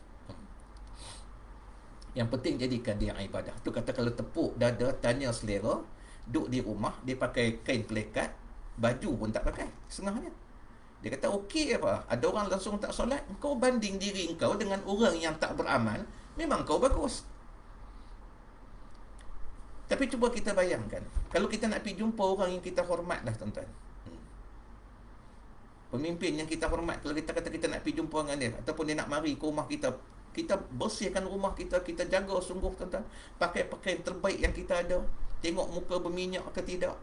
Yang penting jadikan dia ibadah. Tu kata kalau tepuk dada, tanya selera, duduk di rumah, dia pakai kain pelekat, baju pun tak pakai, setengahnya. Dia kata okey apa? Ada orang langsung tak solat, kau banding diri kau dengan orang yang tak beramal, memang kau bagus. Tapi cuba kita bayangkan, kalau kita nak pergi jumpa orang yang kita hormat lah tuan-tuan, pemimpin yang kita hormat, kalau kita kata kita nak pergi jumpa dengan dia, ataupun dia nak mari ke rumah kita, kita bersihkan rumah kita, kita jaga sungguh tuan-tuan, pakai pakaian terbaik yang kita ada, tengok muka berminyak ke tidak.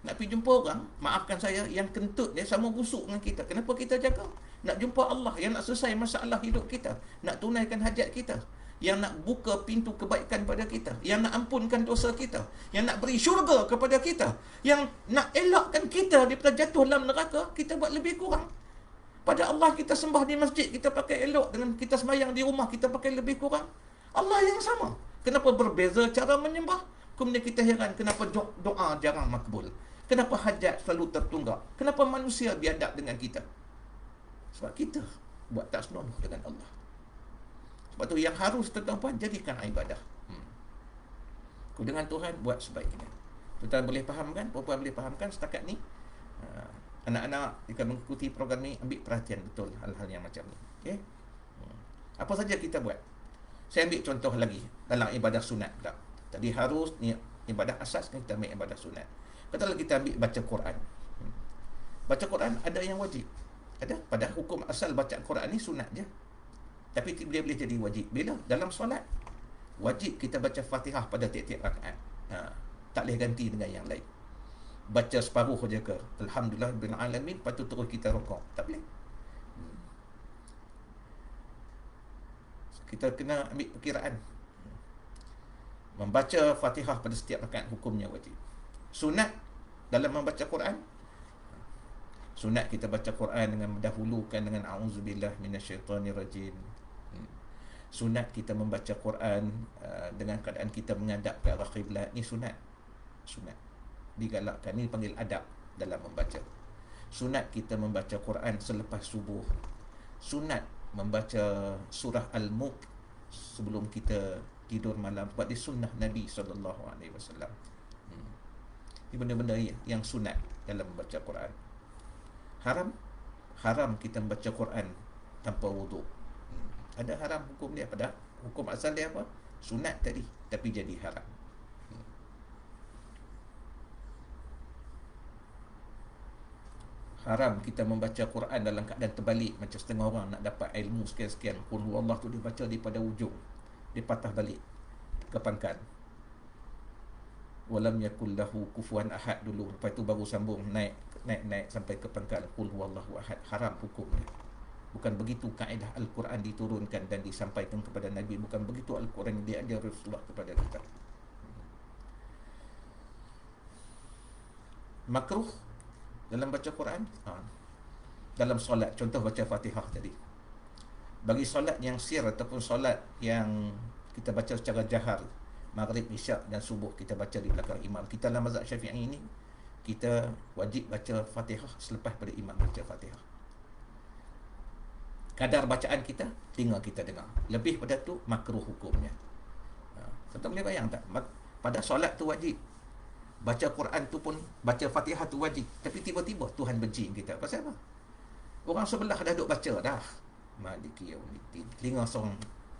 Nak pergi jumpa orang, maafkan saya, yang kentut dia sama busuk dengan kita. Kenapa kita jaga? Nak jumpa Allah, yang nak selesai masalah hidup kita, nak tunaikan hajat kita, yang nak buka pintu kebaikan pada kita, yang nak ampunkan dosa kita, yang nak beri syurga kepada kita, yang nak elakkan kita daripada jatuh dalam neraka, kita buat lebih kurang. Pada Allah kita sembah di masjid, kita pakai elok, dengan kita sembahyang di rumah, kita pakai lebih kurang. Allah yang sama. Kenapa berbeza cara menyembah? Kemudian kita heran kenapa doa jarang makbul. Kenapa hajat selalu tertunggak? Kenapa manusia biadab dengan kita? Sebab kita buat tak senonoh dengan Allah. Sebab tu yang harus tuan-tuan jadikan ibadah. Kau dengan Tuhan buat sebaiknya. Tuan-tuan boleh faham kan? Puan-puan boleh faham kan setakat ni? Anak-anak jika mengikuti program ni, ambil perhatian betul hal-hal yang macam ni. Okay? Apa saja kita buat? Saya ambil contoh lagi dalam ibadah sunat pula. Tadi harus ni ibadah asas, kita ambil ibadah sunat. Katalah kita ambil baca Quran. Baca Quran ada yang wajib. Ada. Pada hukum asal baca Quran ni sunat je. Tapi dia boleh jadi wajib. Bila? Dalam solat. Wajib kita baca Fatihah pada tiap-tiap rakaat. Tak boleh ganti dengan yang lain. Baca separuh je ke, Alhamdulillah bil alamin, lepas tu terus kita rukuk. Tak boleh. Kita kena ambil perkiraan. Membaca Fatihah pada setiap rakaat hukumnya wajib. Sunat dalam membaca Quran, sunat kita baca Quran dengan mendahulukan dengan a'udzubillah minasyaitonirrajim. Sunat kita membaca Quran dengan keadaan kita menghadap ke arah kiblat. Ni sunat. Sunat digalakkan, ni panggil adab dalam membaca. Sunat kita membaca Quran selepas subuh. Sunat membaca surah Al-Mulk sebelum kita tidur malam, sebab dia sunnah Nabi SAW. Ini benda-benda yang sunat dalam membaca Quran. Haram kita membaca Quran tanpa wuduk. Ada haram hukum dia. Pada hukum asal dia apa? Sunat tadi, tapi jadi haram. Haram kita membaca Quran dalam keadaan terbalik, macam setengah orang nak dapat ilmu sekian-sekian, qul huwallah tu dibaca daripada ujung, dia patah balik ke pangkal, walam yakul lahu kufuwan ahad dulu, lepas tu baru sambung naik sampai ke pangkal qul huwallahu ahad. Haram hukumnya. Bukan begitu kaedah Al-Quran diturunkan dan disampaikan kepada Nabi. Bukan begitu Al-Quran yang diajar Rasulullah kepada kita. Makruh dalam baca Quran, dalam solat, contoh baca Fatihah tadi. Bagi solat yang sir ataupun solat yang kita baca secara jahar, maghrib, isyak dan subuh, kita baca di belakang imam. Kita dalam mazhab Syafi'i ini, kita wajib baca Fatihah selepas pada imam baca Fatihah. Kadar bacaan kita, tinggal kita dengar. Lebih pada tu makruh hukumnya. Tuan boleh bayang tak? Pada solat tu wajib. Baca Quran tu pun, baca Fatihah tu wajib. Tapi tiba-tiba Tuhan benci kita. Pasal apa? Orang sebelah dah duk baca dah. Maliki yaumiddin. Telinga seorang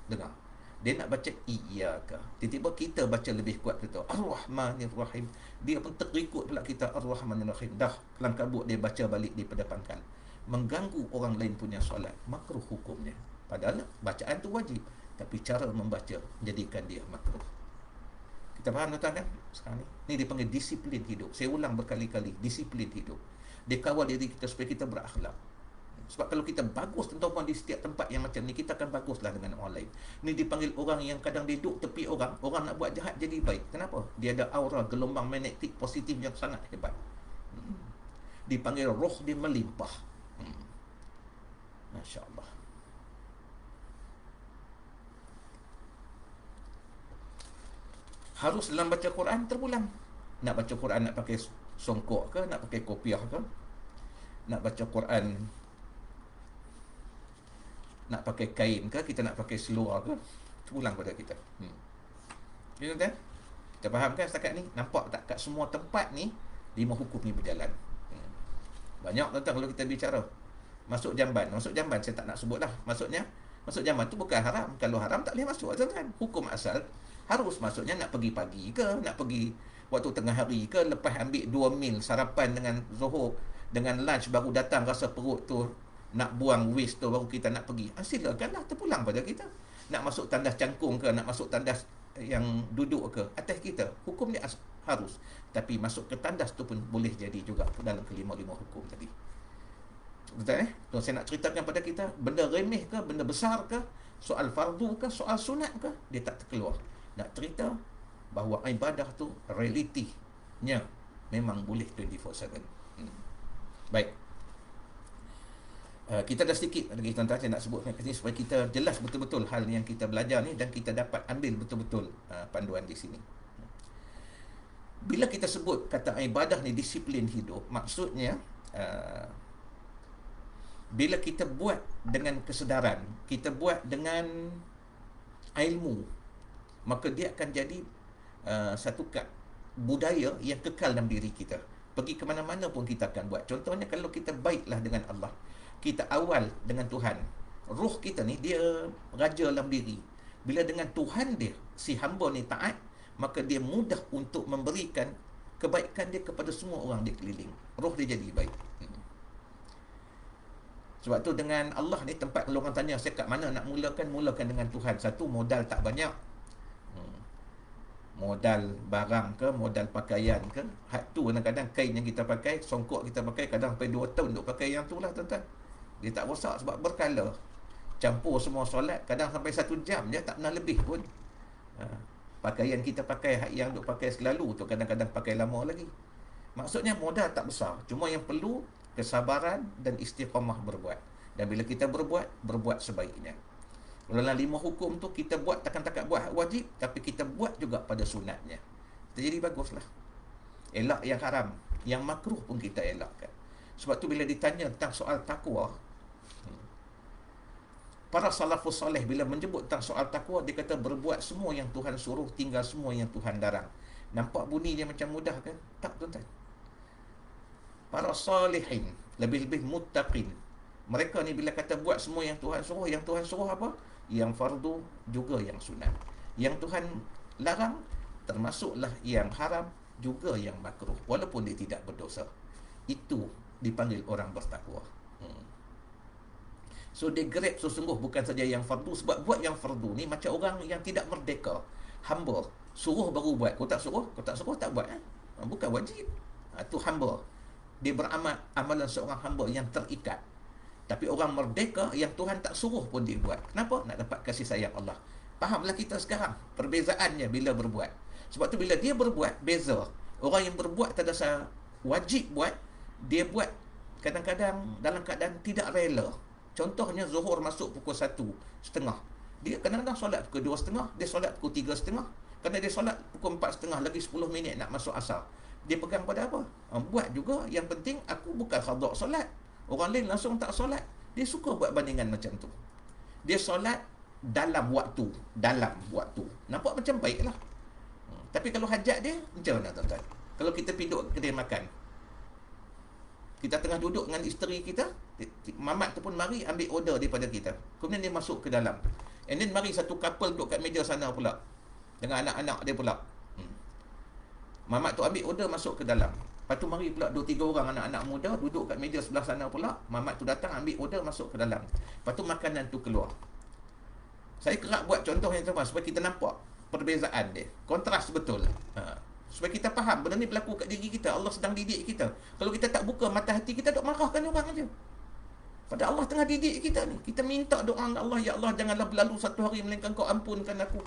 dengar. Dia nak baca iyyaka. Tiba-tiba kita baca lebih kuat kita. Ar-Rahmanir Rahim. Dia pun terikut pula kita Ar-Rahmanir Rahim. Dah kelam kabut dia baca balik di pada pangkal. Mengganggu orang lain punya solat. Makruh hukumnya. Padahal bacaan tu wajib. Tapi cara membaca jadikan dia makruh. Kita faham tuan-tuan kan? Sekarang ni. Ni dipanggil disiplin hidup. Saya ulang berkali-kali. Disiplin hidup. Dia kawal diri kita supaya kita berakhlak. Sebab kalau kita bagus tuan-tuan di setiap tempat yang macam ni, kita akan baguslah dengan orang lain. Ni dipanggil orang yang kadang dia duduk tepi orang nak buat jahat jadi baik. Kenapa? Dia ada aura gelombang magnetik positif yang sangat hebat. Dipanggil roh dia melimpah. Masya Allah. Harus dalam baca Quran terpulang. Nak baca Quran nak pakai songkok ke, nak pakai kopiah ke, nak baca Quran nak pakai kain ke, kita nak pakai seluar ke, terpulang pada kita. Ya tuan-tuan? Kita faham kan setakat ni? Nampak tak kat semua tempat ni 5 hukum ni berjalan. Banyak tuan-tuan kalau kita bicara. Masuk jamban saya tak nak sebut dah. Masuk jamban tu bukan haram. Kalau haram tak boleh masuk tuan-tuan. Hukum asal harus maksudnya nak pergi pagi ke, nak pergi waktu tengah hari ke, lepas ambil 2 mil sarapan dengan zuhur, dengan lunch baru datang rasa perut tu nak buang waste tu baru kita nak pergi. Silakanlah terpulang pada kita. Nak masuk tandas cangkung ke, nak masuk tandas yang duduk ke, atas kita. Hukum dia harus. Tapi masuk ke tandas tu pun boleh jadi juga dalam kelima-lima hukum tadi. Betul So, saya nak ceritakan pada kita, benda remeh ke, benda besar ke, soal fardu ke, soal sunat ke, dia tak terkeluar. Nak cerita bahawa ibadah tu realitinya memang boleh 24/7. Baik. Kita dah sedikit lagi tuan-tuan saya nak sebutkan kat sini supaya kita jelas betul-betul hal yang kita belajar ni dan kita dapat ambil betul-betul panduan di sini. Bila kita sebut kata ibadah ni disiplin hidup, maksudnya bila kita buat dengan kesedaran, kita buat dengan ilmu, maka dia akan jadi satu budaya yang kekal dalam diri kita. Pergi ke mana-mana pun kita akan buat. Contohnya kalau kita baiklah dengan Allah, kita awal dengan Tuhan, roh kita ni dia raja dalam diri. Bila dengan Tuhan dia, si hamba ni taat, maka dia mudah untuk memberikan kebaikan dia kepada semua orang di keliling. Roh dia jadi baik. Sebab tu dengan Allah ni, tempat kalau orang tanya saya kat mana nak mulakan dengan Tuhan. Satu, modal tak banyak. Modal barang ke, modal pakaian ke. Hak tu kadang-kadang kain yang kita pakai, songkok kita pakai, kadang sampai 2 tahun duk pakai yang tu lah tuan-tuan. Dia tak rosak sebab berkala. Campur semua solat, kadang sampai 1 jam je, tak pernah lebih pun. Pakaian kita pakai, hak yang duk pakai selalu tu kadang-kadang pakai lama lagi. Maksudnya modal tak besar. Cuma yang perlu kesabaran dan istiqamah berbuat. Dan bila kita berbuat sebaiknya. Dalam 5 hukum tu kita buat takkan-takkan buat wajib, tapi kita buat juga pada sunatnya. Jadi baguslah. Elak yang haram, yang makruh pun kita elakkan. Sebab tu bila ditanya tentang soal takwa, para salafus soleh bila menyebut tentang soal takwa, dia kata berbuat semua yang Tuhan suruh, tinggal semua yang Tuhan larang. Nampak bunyi dia macam mudah kan? Tak tuan-tuan. Para salihin, lebih-lebih muttaqin, mereka ni bila kata buat semua yang Tuhan suruh apa? Yang fardu juga yang sunat. Yang Tuhan larang termasuklah yang haram juga yang makruh, walaupun dia tidak berdosa. Itu dipanggil orang bertakwa. So dia grab sesungguh bukan saja yang fardu. Sebab buat yang fardu ni macam orang yang tidak merdeka, hamba. Suruh baru buat. Kau tak suruh tak buat. Bukan wajib. Itu hamba. Dia beramal amalan seorang hamba yang terikat. Tapi orang merdeka yang Tuhan tak suruh pun dia buat. Kenapa? Nak dapat kasih sayang Allah. Fahamlah kita sekarang perbezaannya bila berbuat. Sebab tu bila dia berbuat, beza. Orang yang berbuat tak ada wajib buat, dia buat kadang-kadang dalam keadaan tidak rela. Contohnya zuhur masuk pukul 1:30. Dia kadang-kadang solat pukul 2:30, dia solat pukul 3:30. Kerana dia solat pukul 4:30, lagi 10 minit nak masuk asar. Dia pegang pada apa? Buat juga, yang penting aku bukan khadok solat. Orang lain langsung tak solat. Dia suka buat bandingan macam tu. Dia solat dalam waktu. Nampak macam baik lah. Tapi kalau hajat dia, macam mana tuan-tuan? Kalau kita pergi duduk kedai makan, kita tengah duduk dengan isteri kita, mamat tu pun mari ambil order daripada kita. Kemudian dia masuk ke dalam. And then mari satu couple duduk kat meja sana pula, dengan anak-anak dia pula. Mamat tu ambil order masuk ke dalam. Lepas tu mari pula 2-3 orang anak-anak muda duduk kat meja sebelah sana pula. Mamat tu datang ambil order masuk ke dalam. Lepas tu makanan tu keluar. Saya kerap buat contoh yang sama supaya kita nampak perbezaan dia. Kontras betul. Supaya kita faham benda ni berlaku kat diri kita. Allah sedang didik kita. Kalau kita tak buka mata hati kita, duk marahkan orang aja. Pada Allah tengah didik kita ni. Kita minta doa dengan Allah, ya Allah janganlah berlalu satu hari melainkan kau ampunkan aku.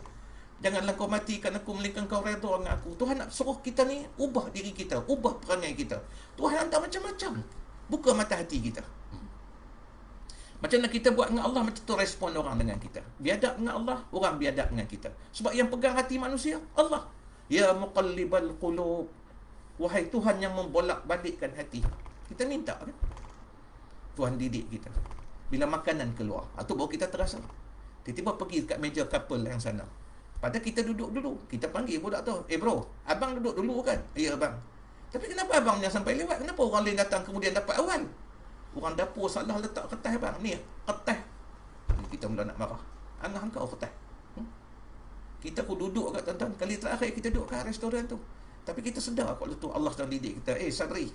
Janganlah kau matikan aku melainkan kau redha dengan aku. Tuhan nak suruh kita ni ubah diri kita, ubah perangai kita. Tuhan hantar macam-macam. Buka mata hati kita. Macam mana kita buat dengan Allah, macam tu respon orang dengan kita. Biadab dengan Allah, orang biadab dengan kita. Sebab yang pegang hati manusia, Allah. Ya muqallibal qulub. Wahai Tuhan yang membolak-balikkan hati. Kita minta kan? Tuhan didik kita. Bila makanan keluar, itu baru kita terasa. Tiba-tiba pergi dekat meja couple yang sana. Padahal kita duduk dulu. Kita panggil budak tu. Bro, abang duduk dulu kan? Ya abang. Tapi kenapa abang yang sampai lewat? Kenapa orang lain datang kemudian dapat awal? Orang dapur salah letak kertas abang. Ni, kertas. Kita mula nak marah. Angah kau kertas. Kita pun duduk kat tuan-tuan. Kali terakhir kita duduk kat restoran tu. Tapi kita sedar kalau tu Allah sedang didik kita. Sabri,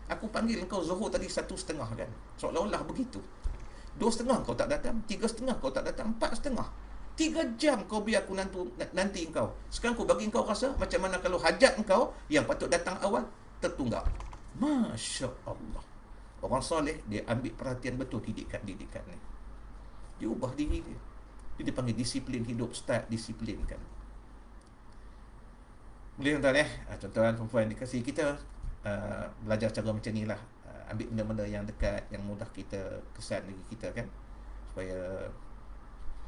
aku panggil kau Zuhur tadi 1:30 kan? Seolah-olah begitu. 2:30 kau tak datang. 3:30 kau tak datang. 4:30. 3 jam kau biar aku nanti engkau. Sekarang aku bagi engkau rasa macam mana kalau hajat engkau yang patut datang awal tertunggak. Masya Allah. Orang soleh dia ambil perhatian betul didikan ni. Dia ubah diri dia. Dia dipanggil disiplin hidup. Start disiplinkan. Boleh tuan-tuan tuan-tuan perempuan dikasih kita belajar cara macam ni lah. Ambil benda-benda yang dekat, yang mudah kita kesan bagi kita kan, supaya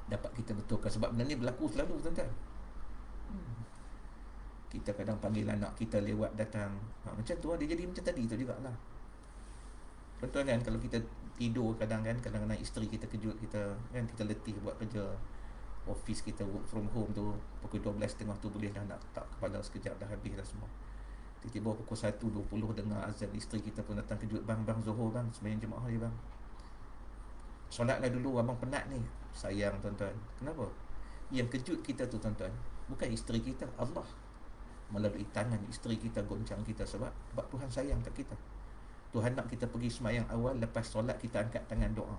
dapat kita betulkan. Sebab benda ni berlaku selalu tuan-tuan. Kita kadang panggil anak kita lewat datang, macam tu dia jadi macam tadi tu jugalah. Tuan-tuan kan, kalau kita tidur kadang-kadang isteri kita kejut kita kan, kita letih buat kerja office kita, work from home tu, pukul 12:30 tu boleh dah nak tak kepala sekejap, dah habis dah semua. Tiba-tiba pukul 1:20 dengar azan, isteri kita pun datang kejut, bang Zuhur bang, sembahyang jemaah ni bang, solatlah dulu abang penat ni. Sayang tuan-tuan, kenapa? Yang kejut kita tu tuan-tuan bukan isteri kita, Allah melalui tangan isteri kita goncang kita. Sebab Tuhan sayang kat kita. Tuhan nak kita pergi sembahyang awal, lepas solat kita angkat tangan doa.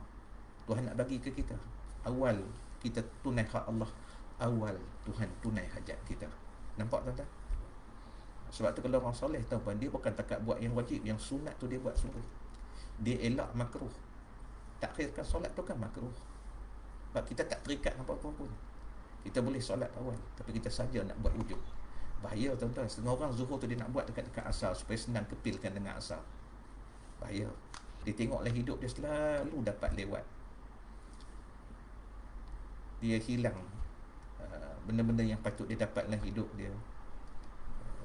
Tuhan nak bagi ke kita awal, kita tunai hak Allah awal, Tuhan tunai hajat kita. Nampak tuan-tuan? Sebab tu kalau orang soleh tahu pun, dia bukan takat buat yang wajib, yang sunat tu dia buat sungguh. Dia elak makruh. Takhirkan solat tu kan makruh. Sebab kita tak terikat apa-apa pun. Kita boleh solat awal, tapi kita saja nak buat wujud. Bahaya tuan-tuan. Setengah orang Zuhur tu dia nak buat dekat-dekat asar supaya senang kepilkan dengan asar. Bahaya. Dia tengoklah hidup dia selalu dapat lewat. Dia hilang benda-benda yang patut dia dapat dalam hidup dia.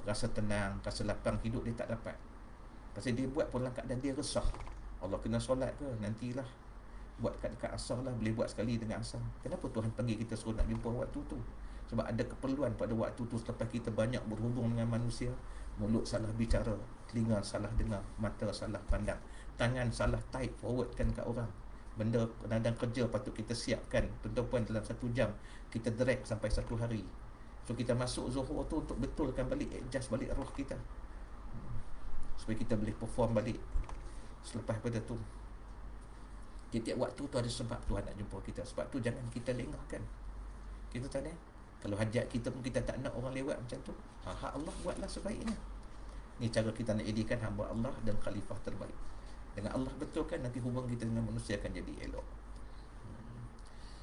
Rasa tenang, rasa lapang hidup dia tak dapat. Pasal dia buat pun dalam keadaan dia resah. Allah kena solat ke? Nantilah. Buat dekat asar lah. Boleh buat sekali dengan asar. Kenapa Tuhan panggil kita suruh nak jumpa waktu tu? Sebab ada keperluan pada waktu tu. Selepas kita banyak berhubung dengan manusia, mulut salah bicara, telinga salah dengar, mata salah pandang, tangan salah type forwardkan kat orang. Benda kadang-kadang kerja patut kita siapkan, tuan-tuan dalam 1 jam, kita drag sampai 1 hari. So kita masuk Zuhur tu untuk betulkan balik, adjust balik roh kita, supaya kita boleh perform balik. Selepas pada tu, tiap-tiap waktu tu ada sebab Tuhan nak jumpa kita. Sebab tu jangan kita lengahkan. Kita tanya, kalau hajat kita pun kita tak nak orang lewat macam tu. Hak Allah buatlah sebaiknya. Ni cara kita nak jadikan hamba Allah dan khalifah terbaik. Dengan Allah betulkan, nanti hubungan kita dengan manusia akan jadi elok.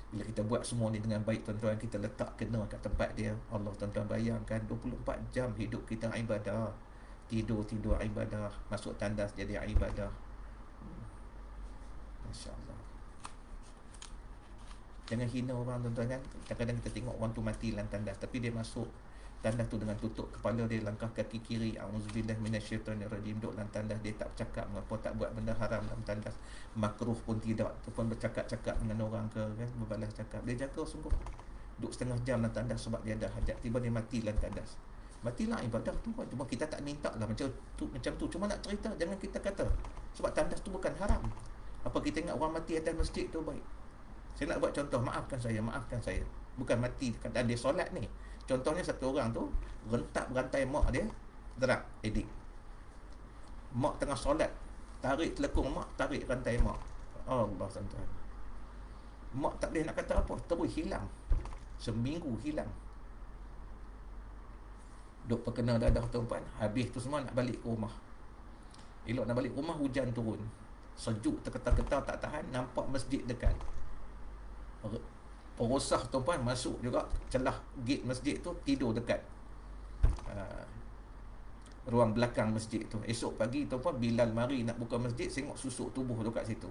Bila kita buat semua ni dengan baik tuan-tuan, kita letak kena kat tempat dia, Allah tuan-tuan bayangkan 24 jam hidup kita ibadah. Tidur ibadah, masuk tandas jadi ibadah. Masya Allah. Jangan hina orang tuan-tuan kan. Kadang-kadang kita tengok orang tu mati dalam tandas, tapi dia masuk Tandas tu dengan tutup kepala dia, langkah kaki kiri, auzubillah minasyaitonirrajim, duduk dalam tandas. Dia tak bercakap mengapa, tak buat benda haram dalam tandas, makruh pun tidak, ataupun bercakap-cakap dengan orang ke kan, berbalas cakap. Dia jaga sungguh, duduk setengah jam dalam tandas sebab dia ada hajat. Tiba dia mati dalam tandas. Matilah ibadah tu. Cuma kita tak minta lah macam tu. Cuma nak cerita, jangan kita kata sebab tandas tu bukan haram. Apa kita ingat orang mati atas masjid tu baik? Saya nak buat contoh, maafkan saya. Bukan mati keadaan dia solat ni. Contohnya satu orang tu rentak berantai mak dia, drug addict. Mak tengah solat, tarik telekung mak, tarik rantai mak. Allah tuan-tuan. Mak tak boleh nak kata apa, terus hilang. Seminggu hilang. Duk perkena dadah tuan-tuan. Habis tu semua nak balik ke rumah. Elok nak balik rumah, hujan turun. Sejuk terketar-ketar tak tahan, nampak masjid dekat. Perosah tuan-puan masuk juga celah gate masjid tu, tidur dekat ruang belakang masjid tu. Esok pagi tuan-puan, Bilal mari nak buka masjid, tengok susuk tubuh dekat situ.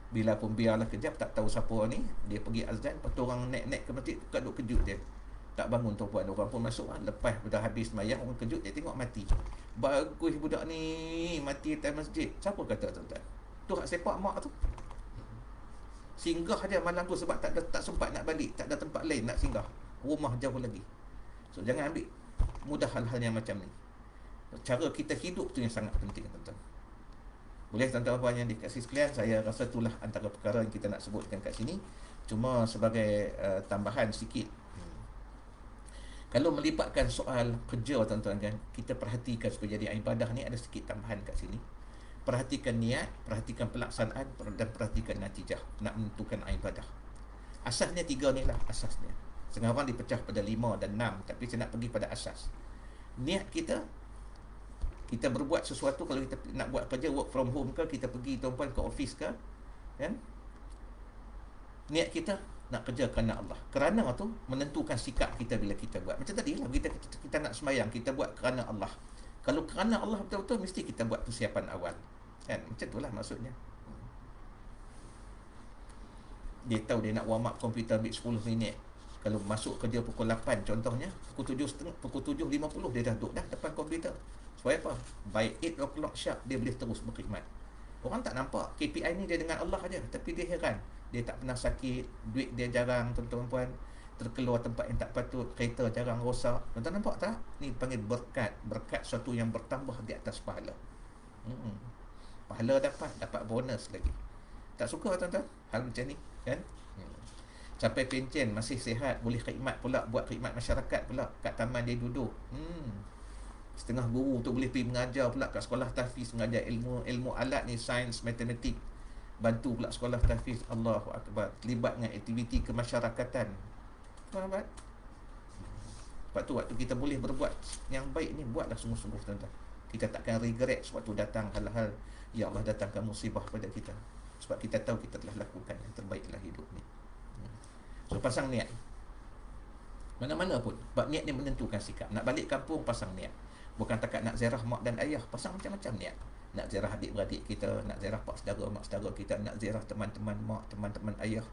Bilal pun biarlah kejap, tak tahu siapa ni. Dia pergi azan, lepas tu orang naik-naik ke masjid, duk kejut dia. Tak bangun tuan-puan, orang pun masuk lepas dah habis sembahyang, orang kejut dia tengok mati. Bagus budak ni mati atas masjid. Siapa kata tuan-tuan? Tu hak sepak mak tu. Singgah dia malam tu sebab tak sempat nak balik, tak ada tempat lain nak singgah. Rumah jauh lagi. So jangan ambil mudah hal-hal yang macam ni. Cara kita hidup tu yang sangat penting tuan-tuan. Boleh tuan-tuan puan yang dikasih sekalian, saya rasa itulah antara perkara yang kita nak sebutkan kat sini. Cuma sebagai tambahan sikit. Kalau melibatkan soal kerja tuan-tuan kan, kita perhatikan supaya jadi ibadah ni, ada sikit tambahan kat sini. Perhatikan niat, perhatikan pelaksanaan, dan perhatikan natijah nak menentukan ibadah. Asasnya 3 ni lah asasnya. Setengah orang dipecah pada 5 dan 6, tapi saya nak pergi pada asas. Niat kita berbuat sesuatu. Kalau kita nak buat kerja work from home ke, kita pergi tuan-puan ke office ke, kan? Niat kita nak kerja kerana Allah. Kerana tu menentukan sikap kita bila kita buat. Macam tadi lah, kita nak sembahyang, kita buat kerana Allah. Kalau kerana Allah betul-betul, mesti kita buat persiapan awal. Kan? Macam itulah maksudnya. Dia tahu dia nak warm up komputer ambil 10 minit. Kalau masuk kerja pukul 8 contohnya, pukul 7.30, pukul 7.50 dia dah duduk dah depan komputer. Supaya apa? By 8 o'clock sharp dia boleh terus berkhidmat. Orang tak nampak KPI ni dia dengan Allah aja, tapi dia heran. Dia tak pernah sakit, duit dia jarang tuan-tuan puan, terkeluar tempat yang tak patut, kereta jarang rosak. Tuan-tuan nampak tak? Ni panggil berkat sesuatu yang bertambah di atas pahala. Pahala dapat bonus lagi. Tak suka tuan-tuan hal macam ni kan? Sampai pencen masih sihat, boleh khidmat pula, buat khidmat masyarakat pula. Kat taman dia duduk. Setengah guru tu boleh pergi mengajar pula kat sekolah tahfiz, mengajar ilmu alat ni, sains, matematik. Bantu pula sekolah tahfiz. Allahu akbar. Terlibat dengan aktiviti kemasyarakatan. Faham tak? Sebab tu waktu kita boleh berbuat yang baik ni, buatlah sungguh-sungguh tuan-tuan. Kita takkan regret sewaktu datang hal-hal ya Allah datangkan musibah pada kita. Sebab kita tahu kita telah lakukan yang terbaik dalam hidup ni. So pasang niat. Mana-mana pun, sebab niat ni menentukan sikap. Nak balik kampung, pasang niat. Bukan takat nak ziarah mak dan ayah, pasang macam-macam niat. Nak ziarah adik-beradik kita, nak ziarah pak saudara, mak saudara kita, nak ziarah teman-teman mak, teman-teman ayah.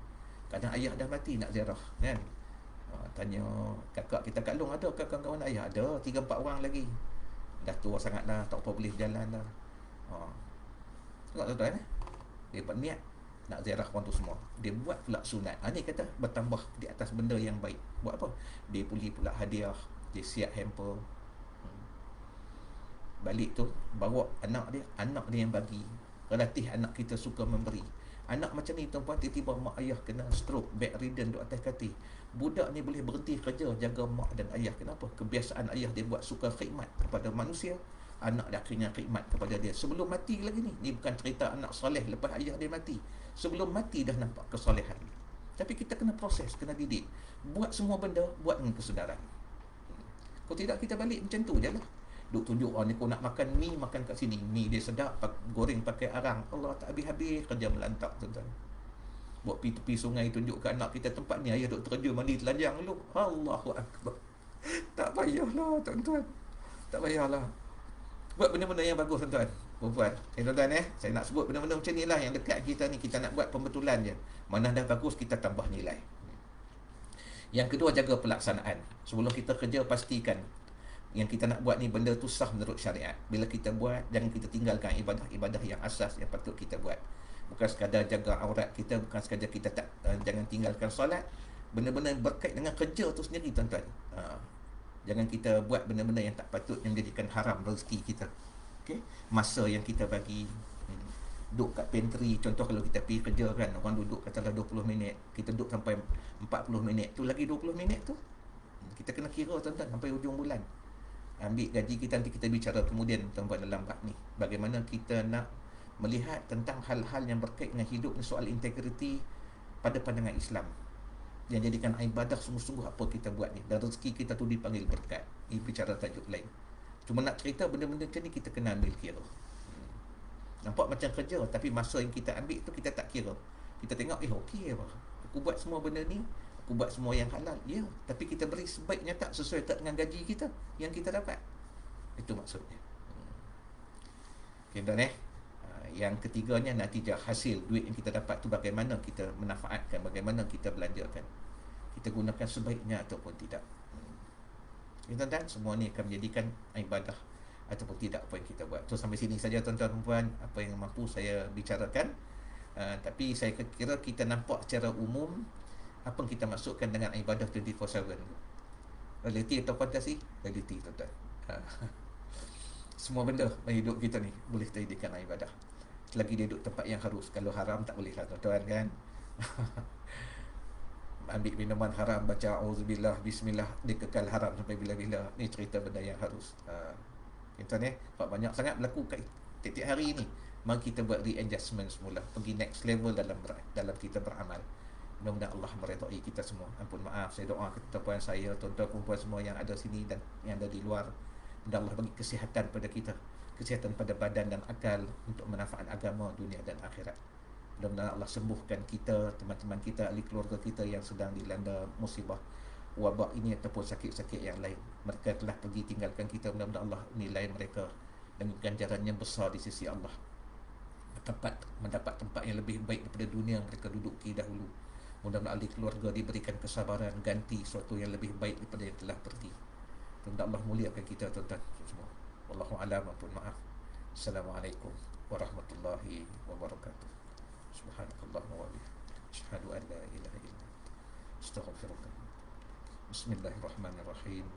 Kadang ayah dah mati nak ziarah, kan? Tanya kakak kita kat Long, ada ke kawan-kawan ayah? Ada, 3-4 orang lagi. Dah tua sangat dah, tak apa boleh berjalan dah. Tengok tuan-tuan dia buat niat nak ziarah orang tu semua. Dia buat pula sunat. Ni kata bertambah di atas benda yang baik. Buat apa? Dia beli pula hadiah, dia siap hamper. Balik tu bawa anak dia yang bagi. Relatif anak kita suka memberi. Anak macam ni tuan-puan, tiba-tiba mak ayah kena stroke, bedridden duduk atas katil. Budak ni boleh berhenti kerja jaga mak dan ayah. Kenapa? Kebiasaan ayah dia buat suka khidmat kepada manusia. Anak dia akhirnya khidmat kepada dia sebelum mati lagi ni. Ni bukan cerita anak soleh lepas ayah dia mati. Sebelum mati dah nampak kesolehan. Tapi kita kena proses, kena didik. Buat semua benda, buat dengan kesedaran. Kalau tidak, kita balik macam tu je lah. Duk tunjuk orang ni, kau nak makan mi, makan kat sini. Mi dia sedap, goreng pakai arang. Allah, tak habis-habis kerja melantak tuan-tuan. Buat pergi tepi sungai, tunjuk kat anak kita tempat ni, ayah duk terjun mandi telanjang dulu. Allahu akbar. Tak payahlah tuan-tuan. Tak payahlah. Buat benda-benda yang bagus tuan-tuan. Perempuan. Tuan-tuan saya nak sebut benda-benda macam ni lah yang dekat kita ni. Kita nak buat pembetulan je. Mana dah bagus, kita tambah nilai. Yang kedua, jaga pelaksanaan. Sebelum kita kerja, pastikan yang kita nak buat ni benda tu sah menurut syariat. Bila kita buat, jangan kita tinggalkan ibadah-ibadah yang asas yang patut kita buat. Bukan sekadar jaga aurat kita, bukan sekadar kita tak jangan tinggalkan solat. Benda-benda yang berkait dengan kerja tu sendiri, tuan-tuan. Jangan kita buat benda-benda yang tak patut, yang menjadikan haram rezeki kita. Okay? Masa yang kita bagi, duduk kat pantry, contoh kalau kita pergi kerja kan, orang duduk katalah 20 minit, kita duduk sampai 40 minit, tu lagi 20 minit tu kita kena kira, tuan-tuan, sampai hujung bulan. Ambil gaji kita, nanti kita bicara kemudian, tuan-tuan, dalam bab ni bagaimana kita nak melihat tentang hal-hal yang berkait dengan hidup ni, soal integriti pada pandangan Islam, yang jadikan ibadah sungguh-sungguh apa kita buat ni, dan rezeki kita tu dipanggil berkat. Ini bicara tajuk lain. Cuma nak cerita benda-benda macam ni, kita kena ambil kira. Nampak macam kerja, tapi masa yang kita ambil tu kita tak kira. Kita tengok, okey apa, aku buat semua benda ni, aku buat semua yang halal, ya, tapi kita beri sebaiknya tak, sesuai tak dengan gaji kita yang kita dapat. Itu maksudnya. Okay, tuan, yang ketiganya, natijah, hasil duit yang kita dapat tu bagaimana kita memanfaatkan, bagaimana kita belanjakan, kita gunakan sebaiknya ataupun tidak. Tuan-tuan, semua ni akan menjadikan ibadah ataupun tidak apa yang kita buat. So sampai sini saja, tuan-tuan dan puan, apa yang mampu saya bicarakan. Tapi saya kira kita nampak secara umum apa yang kita masukkan dengan ibadah 24/7. Realiti atau fantasi? Realiti, tuan-tuan. Semua benda dalam hidup kita ni boleh dijadikan ibadah, selagi dia duduk tempat yang harus. Kalau haram tak boleh lah, tuan-tuan, kan. Ambil minuman haram, baca auzubillah, bismillah, dia kekal haram sampai bila-bila. Ni cerita benda yang harus. Tuan, banyak sangat berlaku kat tiap-tiap hari ni. Mari kita buat readjustment semula, pergi next level dalam kita beramal. Mudah-mudahan Allah meredai kita semua. Ampun maaf, saya doa kepada puan saya, tuan-tuan perempuan semua yang ada sini dan yang ada di luar. Mudah Allah bagi kesihatan pada kita, kesihatan pada badan dan akal, untuk manfaat agama, dunia dan akhirat. Mudah-mudahan Allah sembuhkan kita, teman-teman kita, ahli keluarga kita yang sedang dilanda musibah wabak ini ataupun sakit-sakit yang lain. Mereka telah pergi tinggalkan kita, mudah-mudahan Allah nilai mereka dengan ganjaran yang besar di sisi Allah, mendapat tempat yang lebih baik daripada dunia yang mereka duduki dahulu. Mudah-mudahan ahli keluarga diberikan kesabaran, ganti sesuatu yang lebih baik daripada yang telah pergi. Mudah-mudahan Allah muliakan kita, tuan-tuan semua. Wallahu a'lam, ampun maaf. Assalamualaikum warahmatullahi wabarakatuh. Subhanakallahumma wa bihamdika, asyhadu an la ilaha illa anta, astaghfiruka. Bismillahirrahmanirrahim.